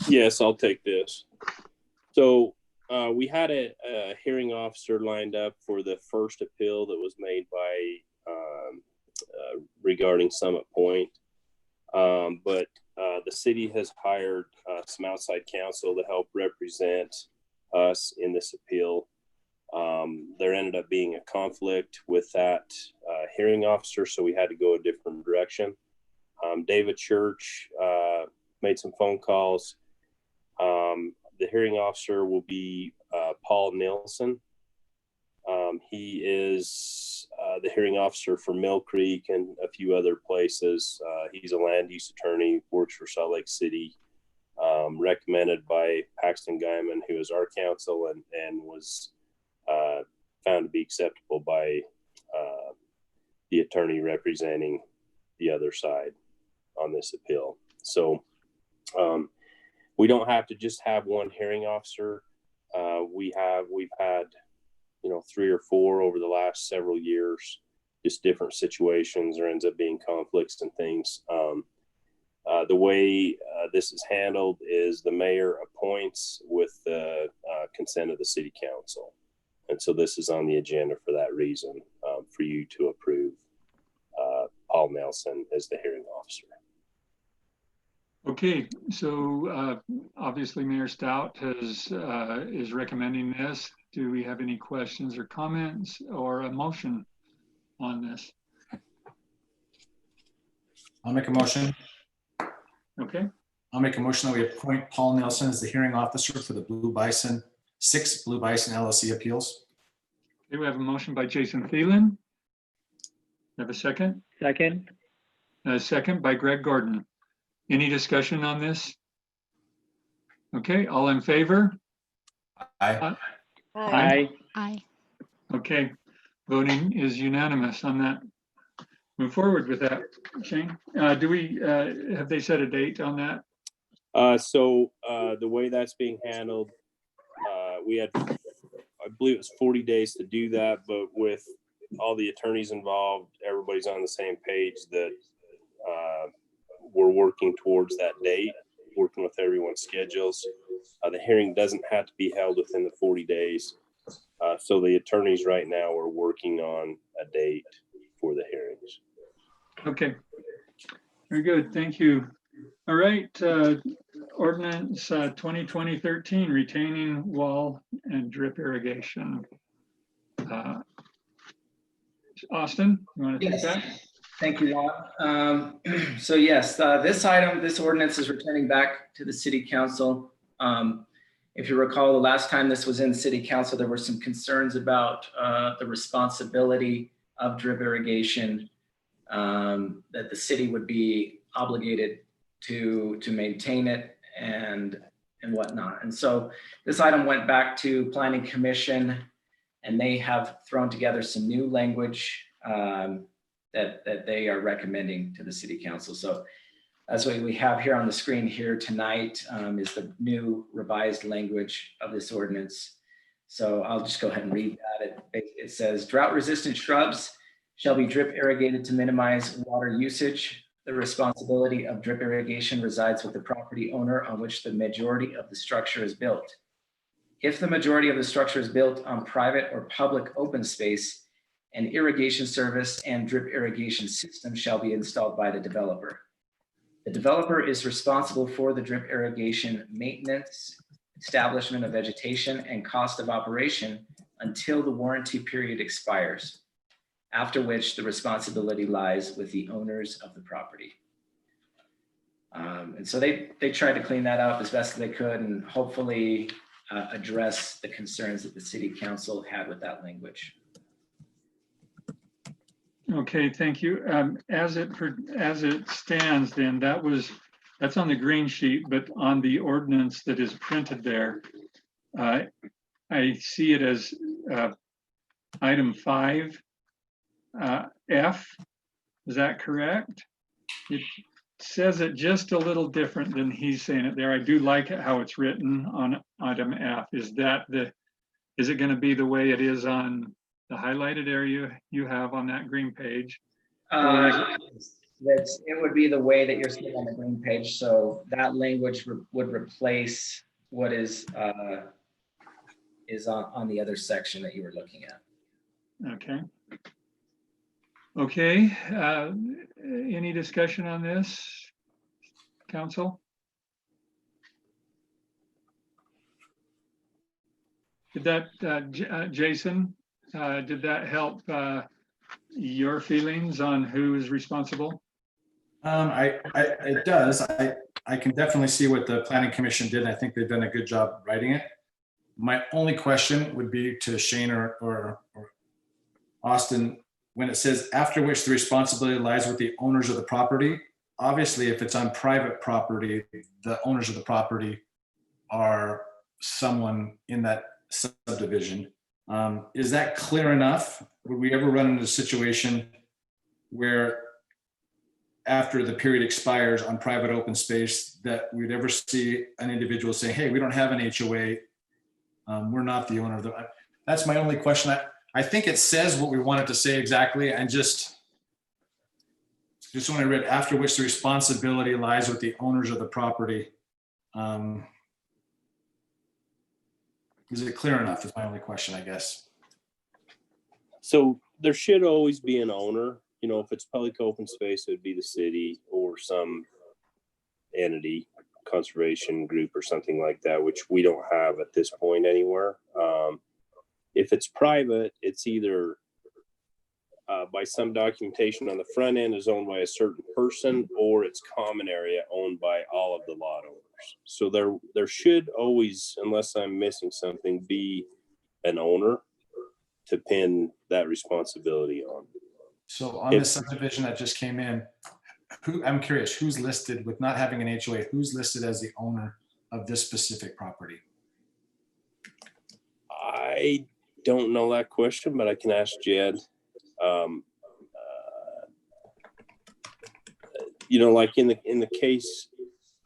Yes, I'll take this. So we had a hearing officer lined up for the first appeal that was made by regarding Summit Point. But the city has hired some outside counsel to help represent us in this appeal. There ended up being a conflict with that hearing officer, so we had to go a different direction. David Church made some phone calls. The hearing officer will be Paul Nelson. He is the hearing officer for Mill Creek and a few other places. He's a land use attorney, works for Salt Lake City, recommended by Paxton Guyman, who is our counsel, and was found to be acceptable by the attorney representing the other side on this appeal. So we don't have to just have one hearing officer. We've had 3 or 4 over the last several years, just different situations. There ends up being conflicts and things. The way this is handled is the mayor appoints with the consent of the city council. And so this is on the agenda for that reason, for you to approve Paul Nelson as the hearing officer. Okay, so obviously Mayor Stout is recommending this. Do we have any questions or comments or a motion on this? I'll make a motion. Okay, I'll make a motion that we appoint Paul Nelson as the hearing officer for the Blue Bison 6 Blue Bison LLC appeals. okay, we have a motion by Jason Thielen. Have a second? Second. A second by Greg Gordon. Any discussion on this? Okay, all in favor? Aye. Aye. Aye. Okay, voting is unanimous on that. move forward with that. Shane, do we, have they set a date on that? So the way that's being handled, we had, I believe it was 40 days to do that, but with all the attorneys involved, everybody's on the same page that we're working towards that date, working with everyone's schedules. The hearing doesn't have to be held within the 40 days. So the attorneys right now are working on a date for the hearings. Okay. Very good. Thank you. All right. Ordinance 2020-13, retaining wall and drip irrigation. Austin, you want to take Yes. that? Thank you, Ron. So yes, this ordinance is returning back to the city council. If you recall, the last time this was in city council, there were some concerns about the responsibility of drip irrigation, that the city would be obligated to maintain it and whatnot. And so this item went back to Planning Commission, and they have thrown together some new language that they are recommending to the city council. So that's what we have here on the screen here tonight, is the new revised language of this ordinance. So I'll just go ahead and read that. It says, drought-resistant shrubs shall be drip irrigated to minimize water usage. The responsibility of drip irrigation resides with the property owner on which the majority of the structure is built. If the majority of the structure is built on private or public open space, an irrigation service and drip irrigation system shall be installed by the developer. The developer is responsible for the drip irrigation maintenance, establishment of vegetation, and cost of operation until the warranty period expires, after which the responsibility lies with the owners of the property. And so they tried to clean that up as best as they could and hopefully address the concerns that the city council had with that language. Okay, thank you. As it stands, then that's on the green sheet, but on the ordinance that is printed there, I see it as item 5. F, is that correct? It says it just a little different than he's saying it there. I do like it how it's written on item F. Is it going to be the way it is on the highlighted area you have on that green page? It would be the way that you're seeing on the green page. So that language would replace what is on the other section that you were looking at. Okay. Okay, any discussion on this, council? Did that, Jason, did that help your feelings on who is responsible? It does. I can definitely see what the Planning Commission did. And I think they've done a good job writing it. My only question would be to Shane or Austin, when it says after which the responsibility lies with the owners of the property. Obviously, if it's on private property, the owners of the property are someone in that subdivision. Is that clear enough? Would we ever run into a situation where after the period expires on private open space that we'd ever see an individual say, hey, we don't have an HOA. We're not the owner of the, that's my only question. I think it says what we want it to say exactly. And just when I read after which the responsibility lies with the owners of the property. Is it clear enough? Is my only question, I guess. So there should always be an owner. You know, if it's public open space, it would be the city or some entity, conservation group or something like that, which we don't have at this point anywhere. If it's private, it's either by some documentation on the front end is owned by a certain person, or it's common area owned by all of the lot owners. So there should always, unless I'm missing something, be an owner to pin that responsibility on. So on this subdivision that just came in, I'm curious, who's listed with not having an HOA? Who's listed as the owner of this specific property? I don't know that question, but I can ask Jed. you know, like in the case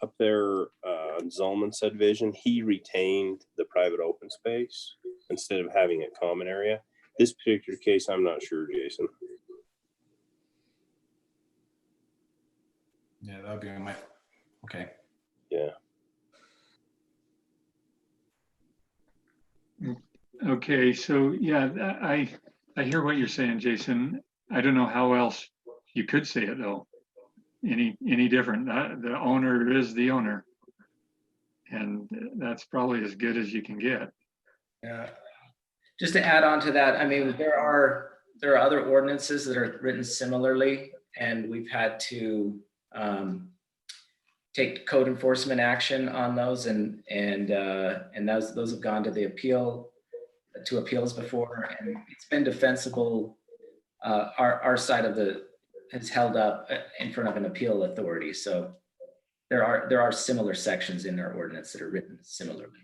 up there, Zolman subdivision, he retained the private open space instead of having it common area. This particular case, I'm not sure, Jason. Yeah, that would be my, okay. Yeah. Okay, so yeah, I hear what you're saying, Jason. I don't know how else you could say it though. Any different. The owner is the owner. And that's probably as good as you can get. Yeah. Just to add on to that, I mean, there are other ordinances that are written similarly, and we've had to take code enforcement action on those, and those have gone to the appeals before, and it's been defensible. Our side of has held up in front of an appeal authority. So there are similar sections in our ordinance that are written similarly.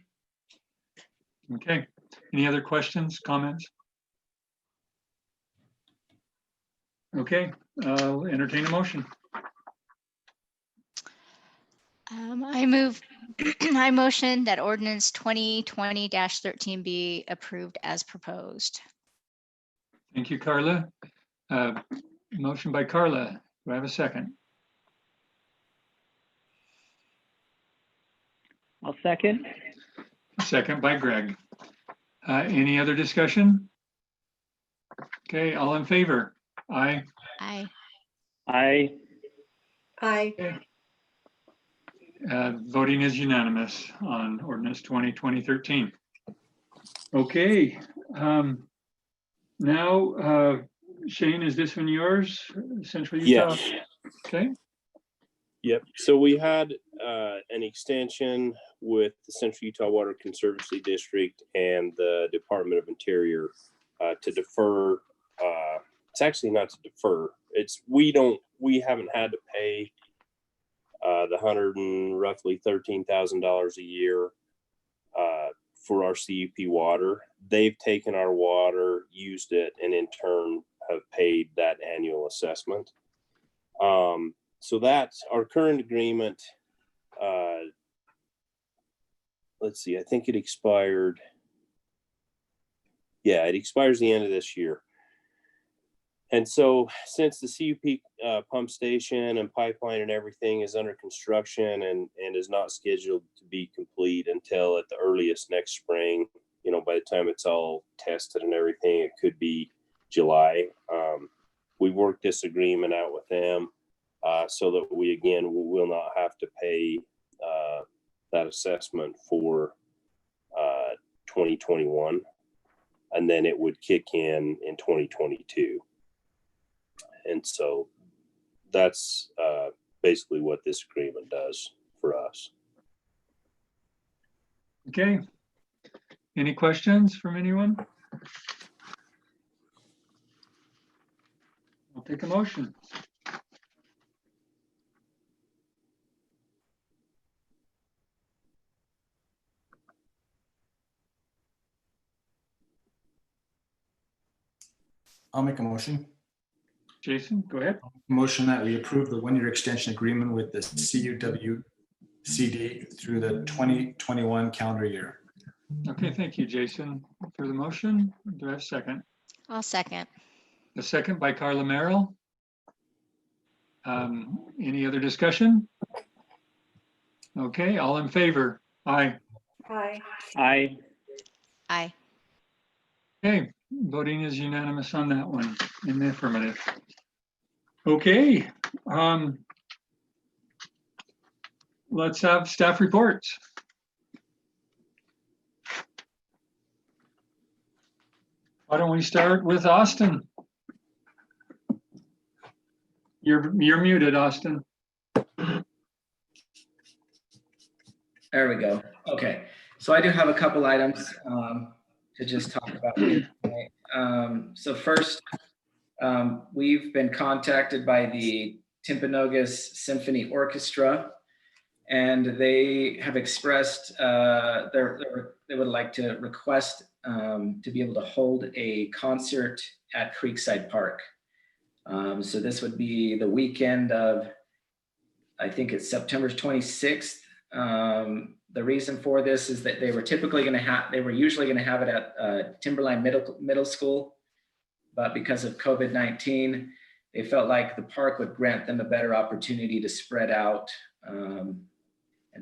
Okay. Any other questions, comments? Okay, I'll entertain a motion. I motion that ordinance 2020-13 be approved as proposed. Thank you, Carla. Motion by Carla. Do I have a second? I'll second. Second by Greg. Any other discussion? Okay, all in favor? Aye. Aye. Aye. Aye. Voting is unanimous on ordinance 2020-13. Okay. Now, Shane, is this one yours? Central Utah? Yes. Okay. Yep. So we had an extension with the Central Utah Water Conservancy District and the Department of Interior to defer. It's actually not to defer. It's we haven't had to pay the roughly $13,000 a year for our CUP water. They've taken our water, used it, and in turn have paid that annual assessment. So that's our current agreement. Let's see, I think it expired. Yeah, it expires the end of this year. And so since the CUP pump station and pipeline and everything is under construction and is not scheduled to be complete until at the earliest next spring, you know, by the time it's all tested and everything, it could be July. We worked this agreement out with them so that we, again, will not have to pay that assessment for 2021. And then it would kick in 2022. And so that's basically what this agreement does for us. Okay. Any questions from anyone? I'll take a motion. I'll make a motion. Jason, go ahead. Motion that we approve the one-year extension agreement with the CUWCD through the 2021 calendar year. Okay, thank you, Jason, for the motion. Do I have a second? I'll second. A second by Carla Merrill. Any other discussion? Okay, all in favor? Aye. Aye. Aye. Aye. Okay, voting is unanimous on that one in the affirmative. Okay, let's have staff reports. Why don't we start with Austin? You're muted, Austin. There we go. Okay, so I do have a couple items to just talk about here tonight. So first, we've been contacted by the Timpanogos Symphony Orchestra, and they have expressed they would like to request to be able to hold a concert at Creekside Park. So this would be the weekend of I think it's September 26th. The reason for this is that they were usually going to have it at Timberline Middle School, but because of COVID-19, they felt like the park would grant them a better opportunity to spread out. And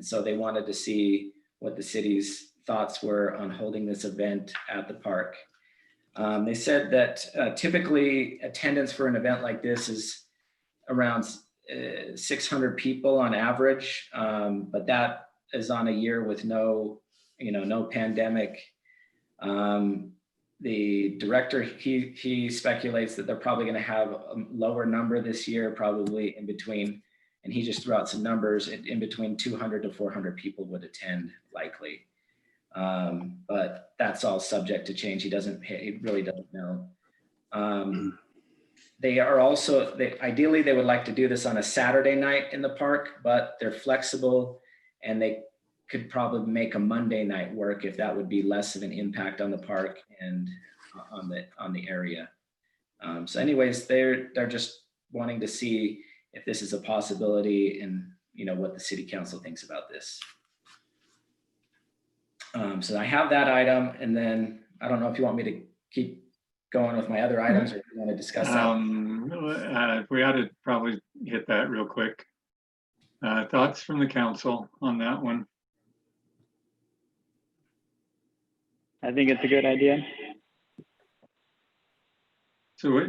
so they wanted to see what the city's thoughts were on holding this event at the park. They said that typically attendance for an event like this is around 600 people on average, but that is on a year with no pandemic. The director, he speculates that they're probably going to have a lower number this year, probably in between, and he just threw out some numbers, in between 200 to 400 people would attend likely. But that's all subject to change. He really doesn't know. They are also, ideally they would like to do this on a Saturday night in the park, but they're flexible and they could probably make a Monday night work if that would be less of an impact on the park and on the area. So anyways, they're just wanting to see if this is a possibility and what the city council thinks about this. So I have that item, and then I don't know if you want me to keep going with my other items or if you want to discuss that. We ought to probably hit that real quick. Thoughts from the council on that one? I think it's a good idea. So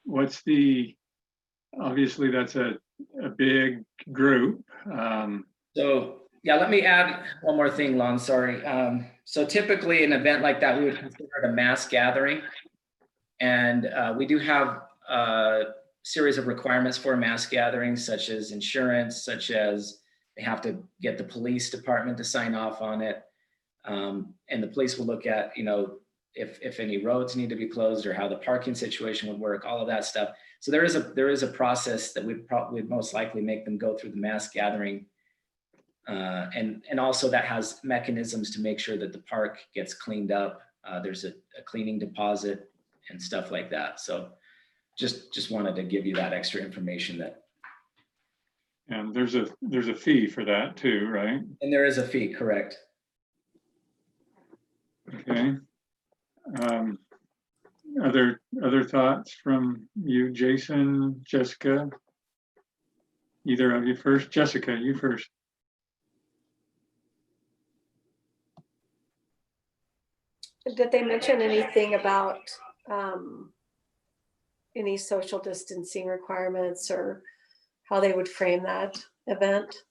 what's obviously that's a big group. So yeah, let me add one more thing, Lon, sorry. So typically an event like that, we would consider it a mass gathering. And we do have a series of requirements for mass gatherings, such as insurance, such as they have to get the police department to sign off on it. And the police will look at, if any roads need to be closed or how the parking situation would work, all of that stuff. So there is a process that we'd most likely make them go through the mass gathering. And also that has mechanisms to make sure that the park gets cleaned up. There's a cleaning deposit and stuff like that. So just wanted to give you that extra information that. And there's a fee for that too, right? And there is a fee, correct. Okay. Other thoughts from you, Jason, Jessica? Either of you first. Jessica, you first. Did they mention anything about any social distancing requirements or how they would frame that event?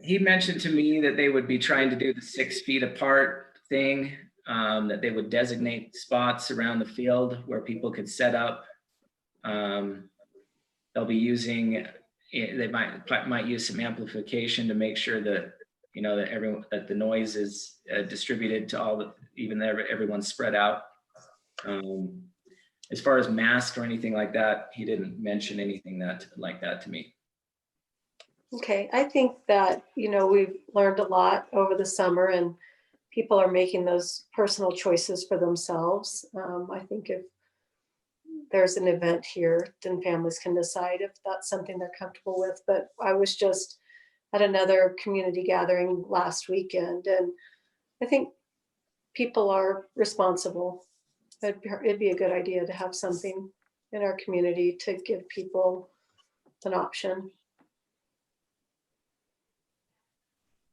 He mentioned to me that they would be trying to do the 6 feet apart thing, that they would designate spots around the field where people could set up. They'll be using, they might use some amplification to make sure that, that the noise is distributed to everyone's spread out. As far as masks or anything like that, he didn't mention anything like that to me. Okay, I think that, we've learned a lot over the summer and people are making those personal choices for themselves. I think if there's an event here, then families can decide if that's something they're comfortable with. But I was just at another community gathering last weekend, and I think people are responsible. It'd be a good idea to have something in our community to give people an option.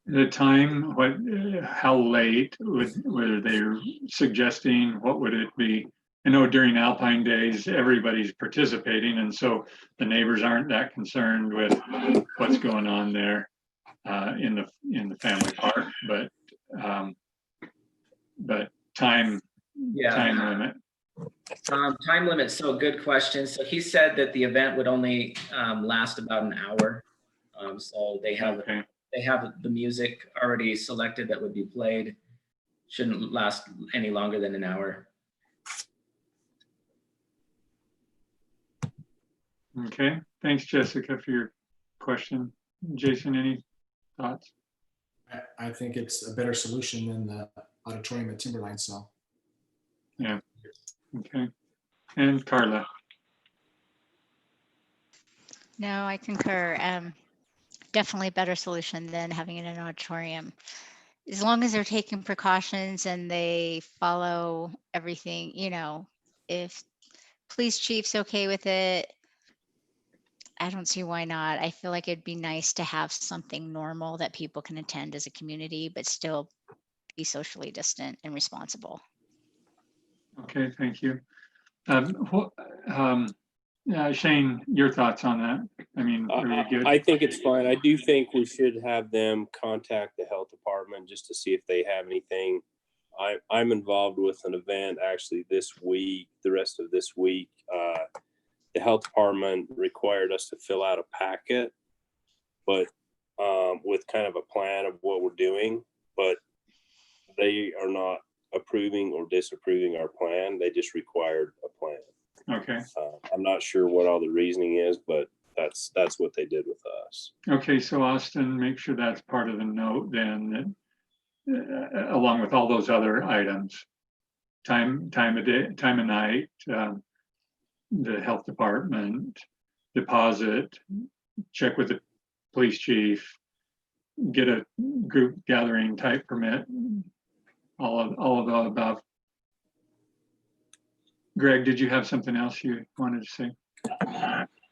The time, how late were they suggesting? What would it be? I know during Alpine days, everybody's participating, and so the neighbors aren't that concerned with what's going on there in the family park. But time limit. Time limit. So good question. So he said that the event would only last about an hour. So they have. Okay. They have the music already selected that would be played. Shouldn't last any longer than an hour. Okay, thanks, Jessica, for your question. Jason, any thoughts? I think it's a better solution than the auditorium at Timberline, so. Yeah, okay. And Carla. No, I concur. Definitely a better solution than having it in an auditorium. As long as they're taking precautions and they follow everything, if police chief's okay with it, I don't see why not. I feel like it'd be nice to have something normal that people can attend as a community, but still be socially distant and responsible. Okay, thank you. Shane, your thoughts on that? I mean, are you good? I think it's fine. I do think we should have them contact the health department just to see if they have anything. I'm involved with an event actually this week, the rest of this week. The health department required us to fill out a packet, but with kind of a plan of what we're doing, but they are not approving or disapproving our plan. They just required a plan. Okay. I'm not sure what all the reasoning is, but that's what they did with us. Okay, so Austin, make sure that's part of the note then, that, along with all those other items, time of day, time of night, the health department, deposit, check with the police chief, get a group gathering type permit, all of the above. Greg, did you have something else you wanted to say?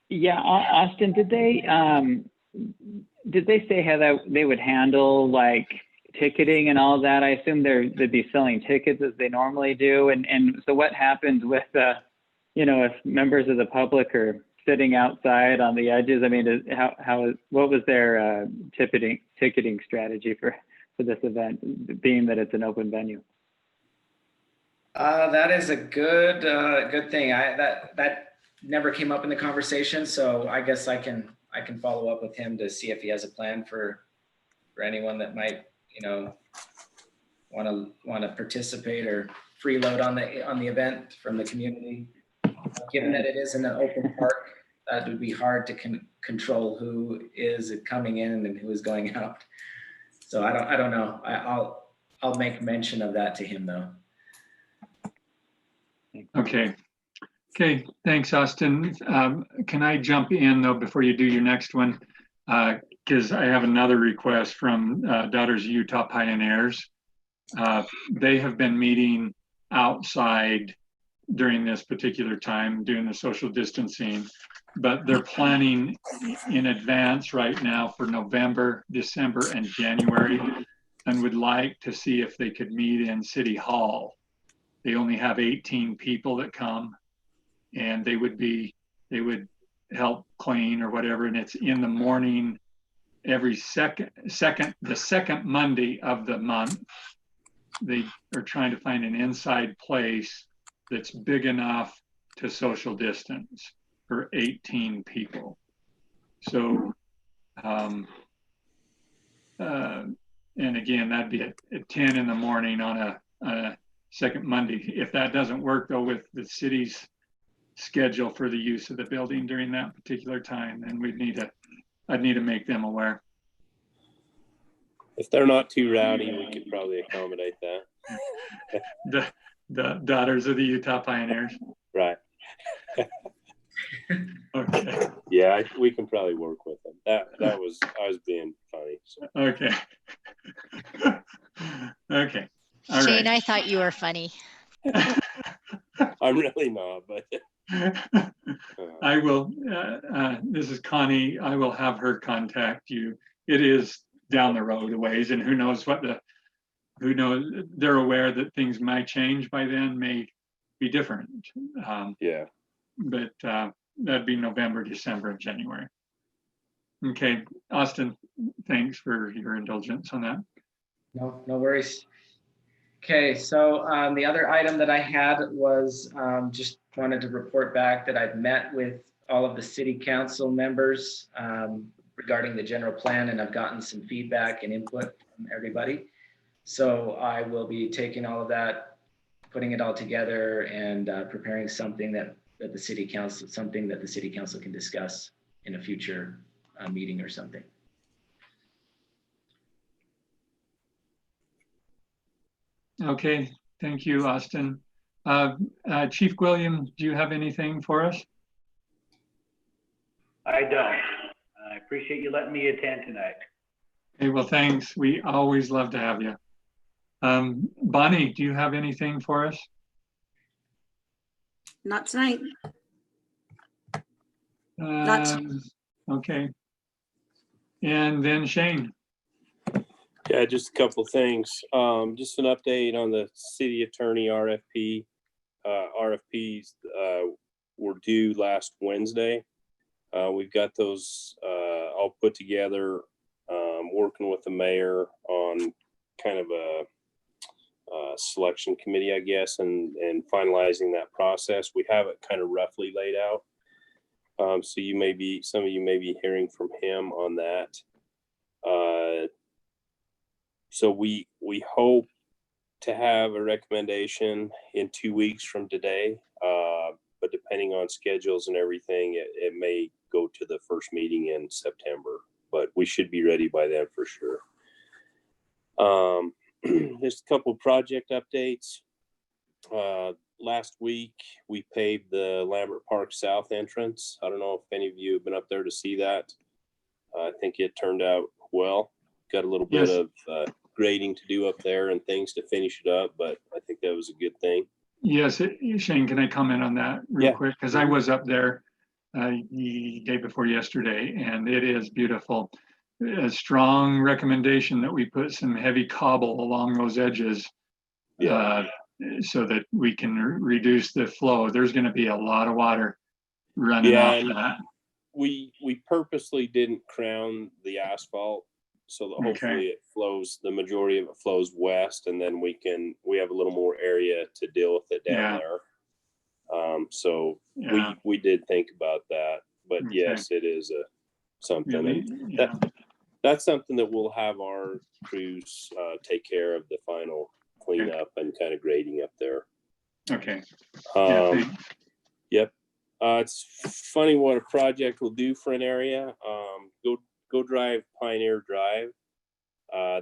Yeah, Austin, did they say how they would handle like ticketing and all that? I assume they'd be selling tickets as they normally do. And so what happens with if members of the public are sitting outside on the edges? I mean, what was their ticketing strategy for this event, being that it's an open venue? That is a good thing. That never came up in the conversation, so I guess I can follow up with him to see if he has a plan for anyone that might want to participate or freeload on the event from the community. Given that it is in an open park, that would be hard to control who is coming in and who is going out. So I don't know. I'll make mention of that to him though. Okay. Thanks, Austin. Can I jump in though before you do your next one? Because I have another request from Daughters of Utah Pioneers. They have been meeting outside during this particular time, doing the social distancing, but they're planning in advance right now for November, December, and January, and would like to see if they could meet in City Hall. They only have 18 people that come, and they would help clean or whatever, and it's in the morning every the second Monday of the month. They are trying to find an inside place that's big enough to social distance for 18 people. So, and again, that'd be at 10 in the morning on a second Monday. If that doesn't work though with the city's schedule for the use of the building during that particular time, then I'd need to make them aware. If they're not too rowdy, we could probably accommodate that. The Daughters of the Utah Pioneers. Right. Okay. Yeah, we can probably work with them. I was being funny. So. Okay. Okay. All Shane, right. I thought you were funny. I'm really not, but I will, this is Connie, I will have her contact you. It is down the road a ways, and who knows they're aware that things might change by then, may be different. yeah. But that'd be November, December, and January. Okay, Austin, thanks for your indulgence on that. No worries. Okay, so the other item that I had was just wanted to report back that I've met with all of the city council members regarding the general plan, and I've gotten some feedback and input from everybody. So I will be taking all of that, putting it all together, and preparing something that the city council can discuss in a future meeting or something. Okay, thank you, Austin. Chief William, do you have anything for us? I don't. I appreciate you letting me attend tonight. Hey, well, thanks. We always love to have you. Bonnie, do you have anything for us? Not tonight. Not- Okay. And then Shane. Yeah, just a couple things. Just an update on the city attorney RFP. RFPs were due last Wednesday. We've got those all put together, working with the mayor on kind of a selection committee, I guess, and finalizing that process. We have it kind of roughly laid out. So some of you may be hearing from him on that. So we hope to have a recommendation in 2 weeks from today, but depending on schedules and everything, it may go to the first meeting in September, but we should be ready by then for sure. Just a couple project updates. Last week, we paved the Lambert Park South entrance. I don't know if any of you have been up there to see that. I think it turned out well. Got a little bit Yes. of grading to do up there and things to finish it up, but I think that was a good thing. Yes, Shane, can I comment on that real Yeah. quick? Because I was up there the day before yesterday, and it is beautiful. A strong recommendation that we put some heavy cobble along those edges, so that we can reduce the flow. There's going to be a lot of water running off and that. we purposely didn't crown the asphalt so that hopefully Okay. it flows, the majority of it flows west, and then we have a little more area to deal with it down Yeah. there. So Yeah. we did think about that, but Okay. yes, it is something. Really? And Yeah. that's something that we'll have our crews take care of, the final cleanup and kind of grading up there. Okay. Yeah, thanks. Yep. It's funny what a project will do for an area. Go drive Pioneer Drive.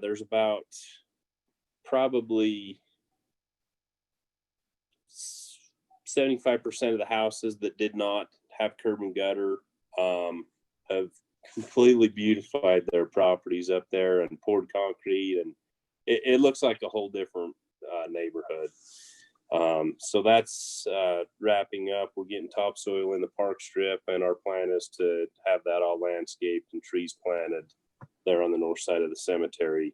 There's about probably 75% of the houses that did not have curb and gutter have completely beautified their properties up there and poured concrete, and it looks like a whole different neighborhood. So that's wrapping up. We're getting topsoil in the park strip, and our plan is to have that all landscaped and trees planted there on the north side of the cemetery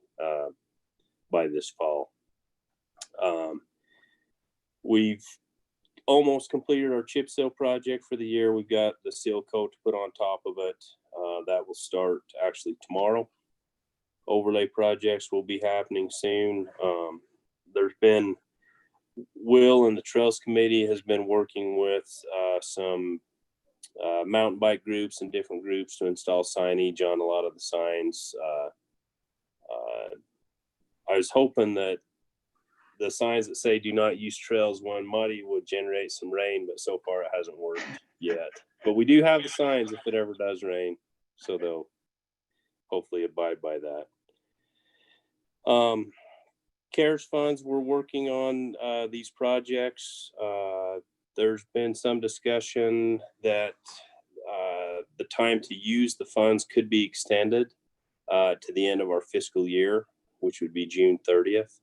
by this fall. We've almost completed our chip seal project for the year. We've got the seal coat to put on top of it. That will start actually tomorrow. Overlay projects will be happening soon. There's been Will and the Trails Committee has been working with some mountain bike groups and different groups to install signage on a lot of the signs. I was hoping that the signs that say "Do not use trails when muddy" would generate some rain, but so far it hasn't worked yet. But we do have the signs if it ever does rain, so they'll hopefully abide by that. CARES funds, we're working on these projects. There's been some discussion that the time to use the funds could be extended to the end of our fiscal year, which would be June 30th.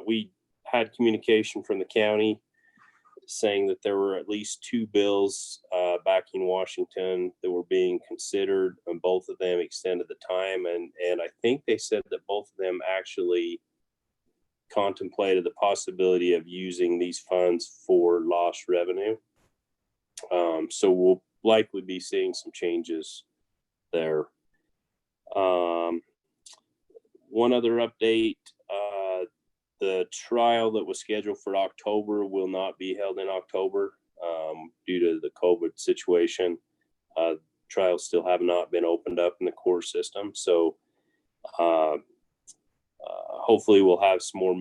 We had communication from the county saying that there were at least 2 bills back in Washington that were being considered, and both of them extended the time. And I think they said that both of them actually contemplated the possibility of using these funds for lost revenue. So we'll likely be seeing some changes there. One other update, the trial that was scheduled for October will not be held in October due to the COVID situation. Trials still have not been opened up in the court system. So hopefully we'll have some more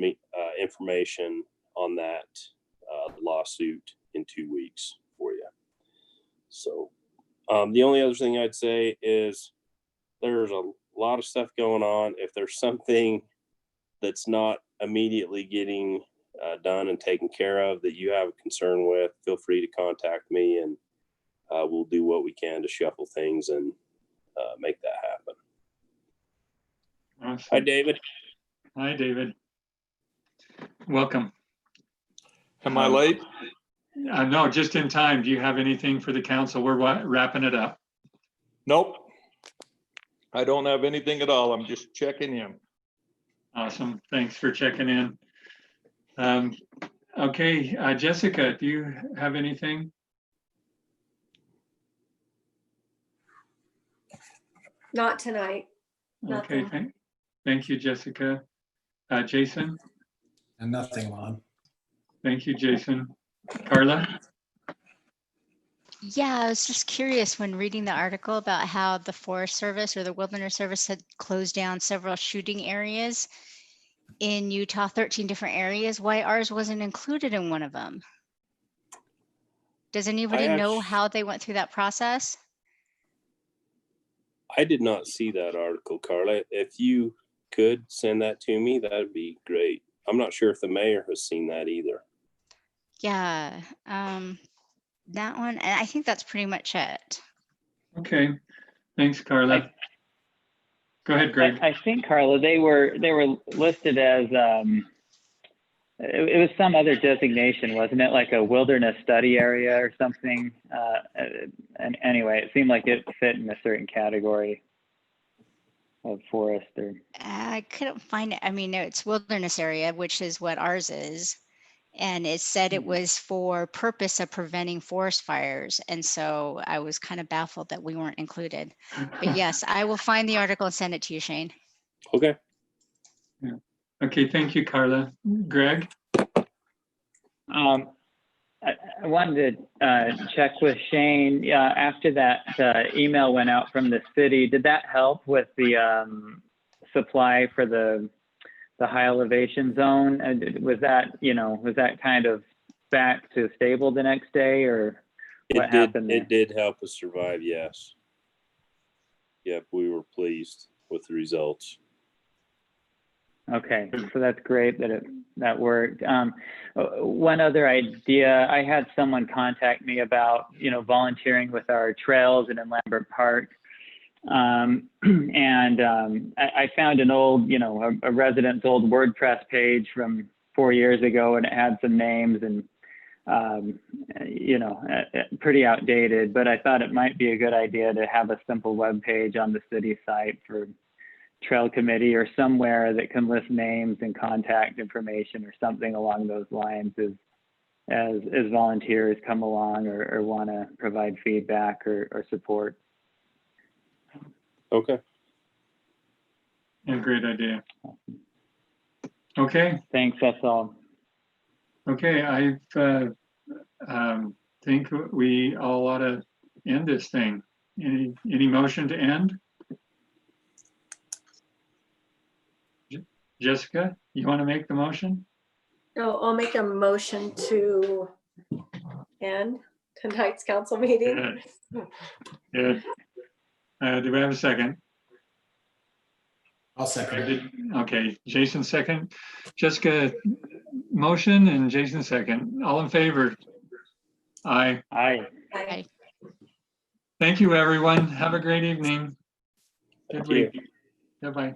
information on that lawsuit in 2 weeks for you. So the only other thing I'd say is there's a lot of stuff going on. If there's something that's not immediately getting done and taken care of that you have a concern with, feel free to contact me, and we'll do what we can to shuffle things and make that happen. Awesome. Hi, David. Hi, David. Welcome. Am I late? No, just in time. Do you have anything for the council? We're wrapping it up. Nope. I don't have anything at all. I'm just checking in. Awesome. Thanks for checking in. Okay, Jessica, do you have anything? Not tonight. Okay, Nothing. thank you, Jessica. Jason? And nothing, Ron. Thank you, Jason. Carla? Yeah, I was just curious when reading the article about how the Forest Service or the Wilderness Service had closed down several shooting areas in Utah, 13 different areas, why ours wasn't included in one of them. Does anybody know how they went through that process? I did not see that article, Carla. If you could send that to me, that'd be great. I'm not sure if the mayor has seen that either. Yeah, that one, and I think that's pretty much it. Okay, thanks, Carla. Go ahead, Greg. I think, Carla, they were listed as it was some other designation, wasn't it? Like a wilderness study area or something. And anyway, it seemed like it fit in a certain category of forest. Or I couldn't find it. I mean, it's wilderness area, which is what ours is. And it said it was for purpose of preventing forest fires. And so I was kind of baffled that we weren't included. But yes, I will find the article and send it to you, Shane. Okay. Yeah. Okay, thank you, Carla. Greg? I wanted to check with Shane. After that email went out from the city, did that help with the supply for the high elevation zone? Was that kind of back to stable the next day, or what happened there? It did help us survive, yes. Yep, we were pleased with the results. Okay, so that's great that that worked. One other idea, I had someone contact me about, volunteering with our trails and in Lambert Park. I found an old, a resident's old WordPress page from 4 years ago, and it had some names and, pretty outdated, but I thought it might be a good idea to have a simple web page on the city site for trail committee or somewhere that can list names and contact information or something along those lines as volunteers come along or want to provide feedback or support. Okay. Yeah, great idea. Okay. Thanks, that's all. Okay, I think we all ought to end this thing. Any motion to end? Jessica, you want to make the motion? No, I'll make a motion to end tonight's council meeting. Good. Do we have a second? I'll second it. Okay, Jason second. Jessica motion and Jason second. All in favor? Aye. Aye. Aye. Thank you, everyone. Have a great evening. Good week. Bye-bye.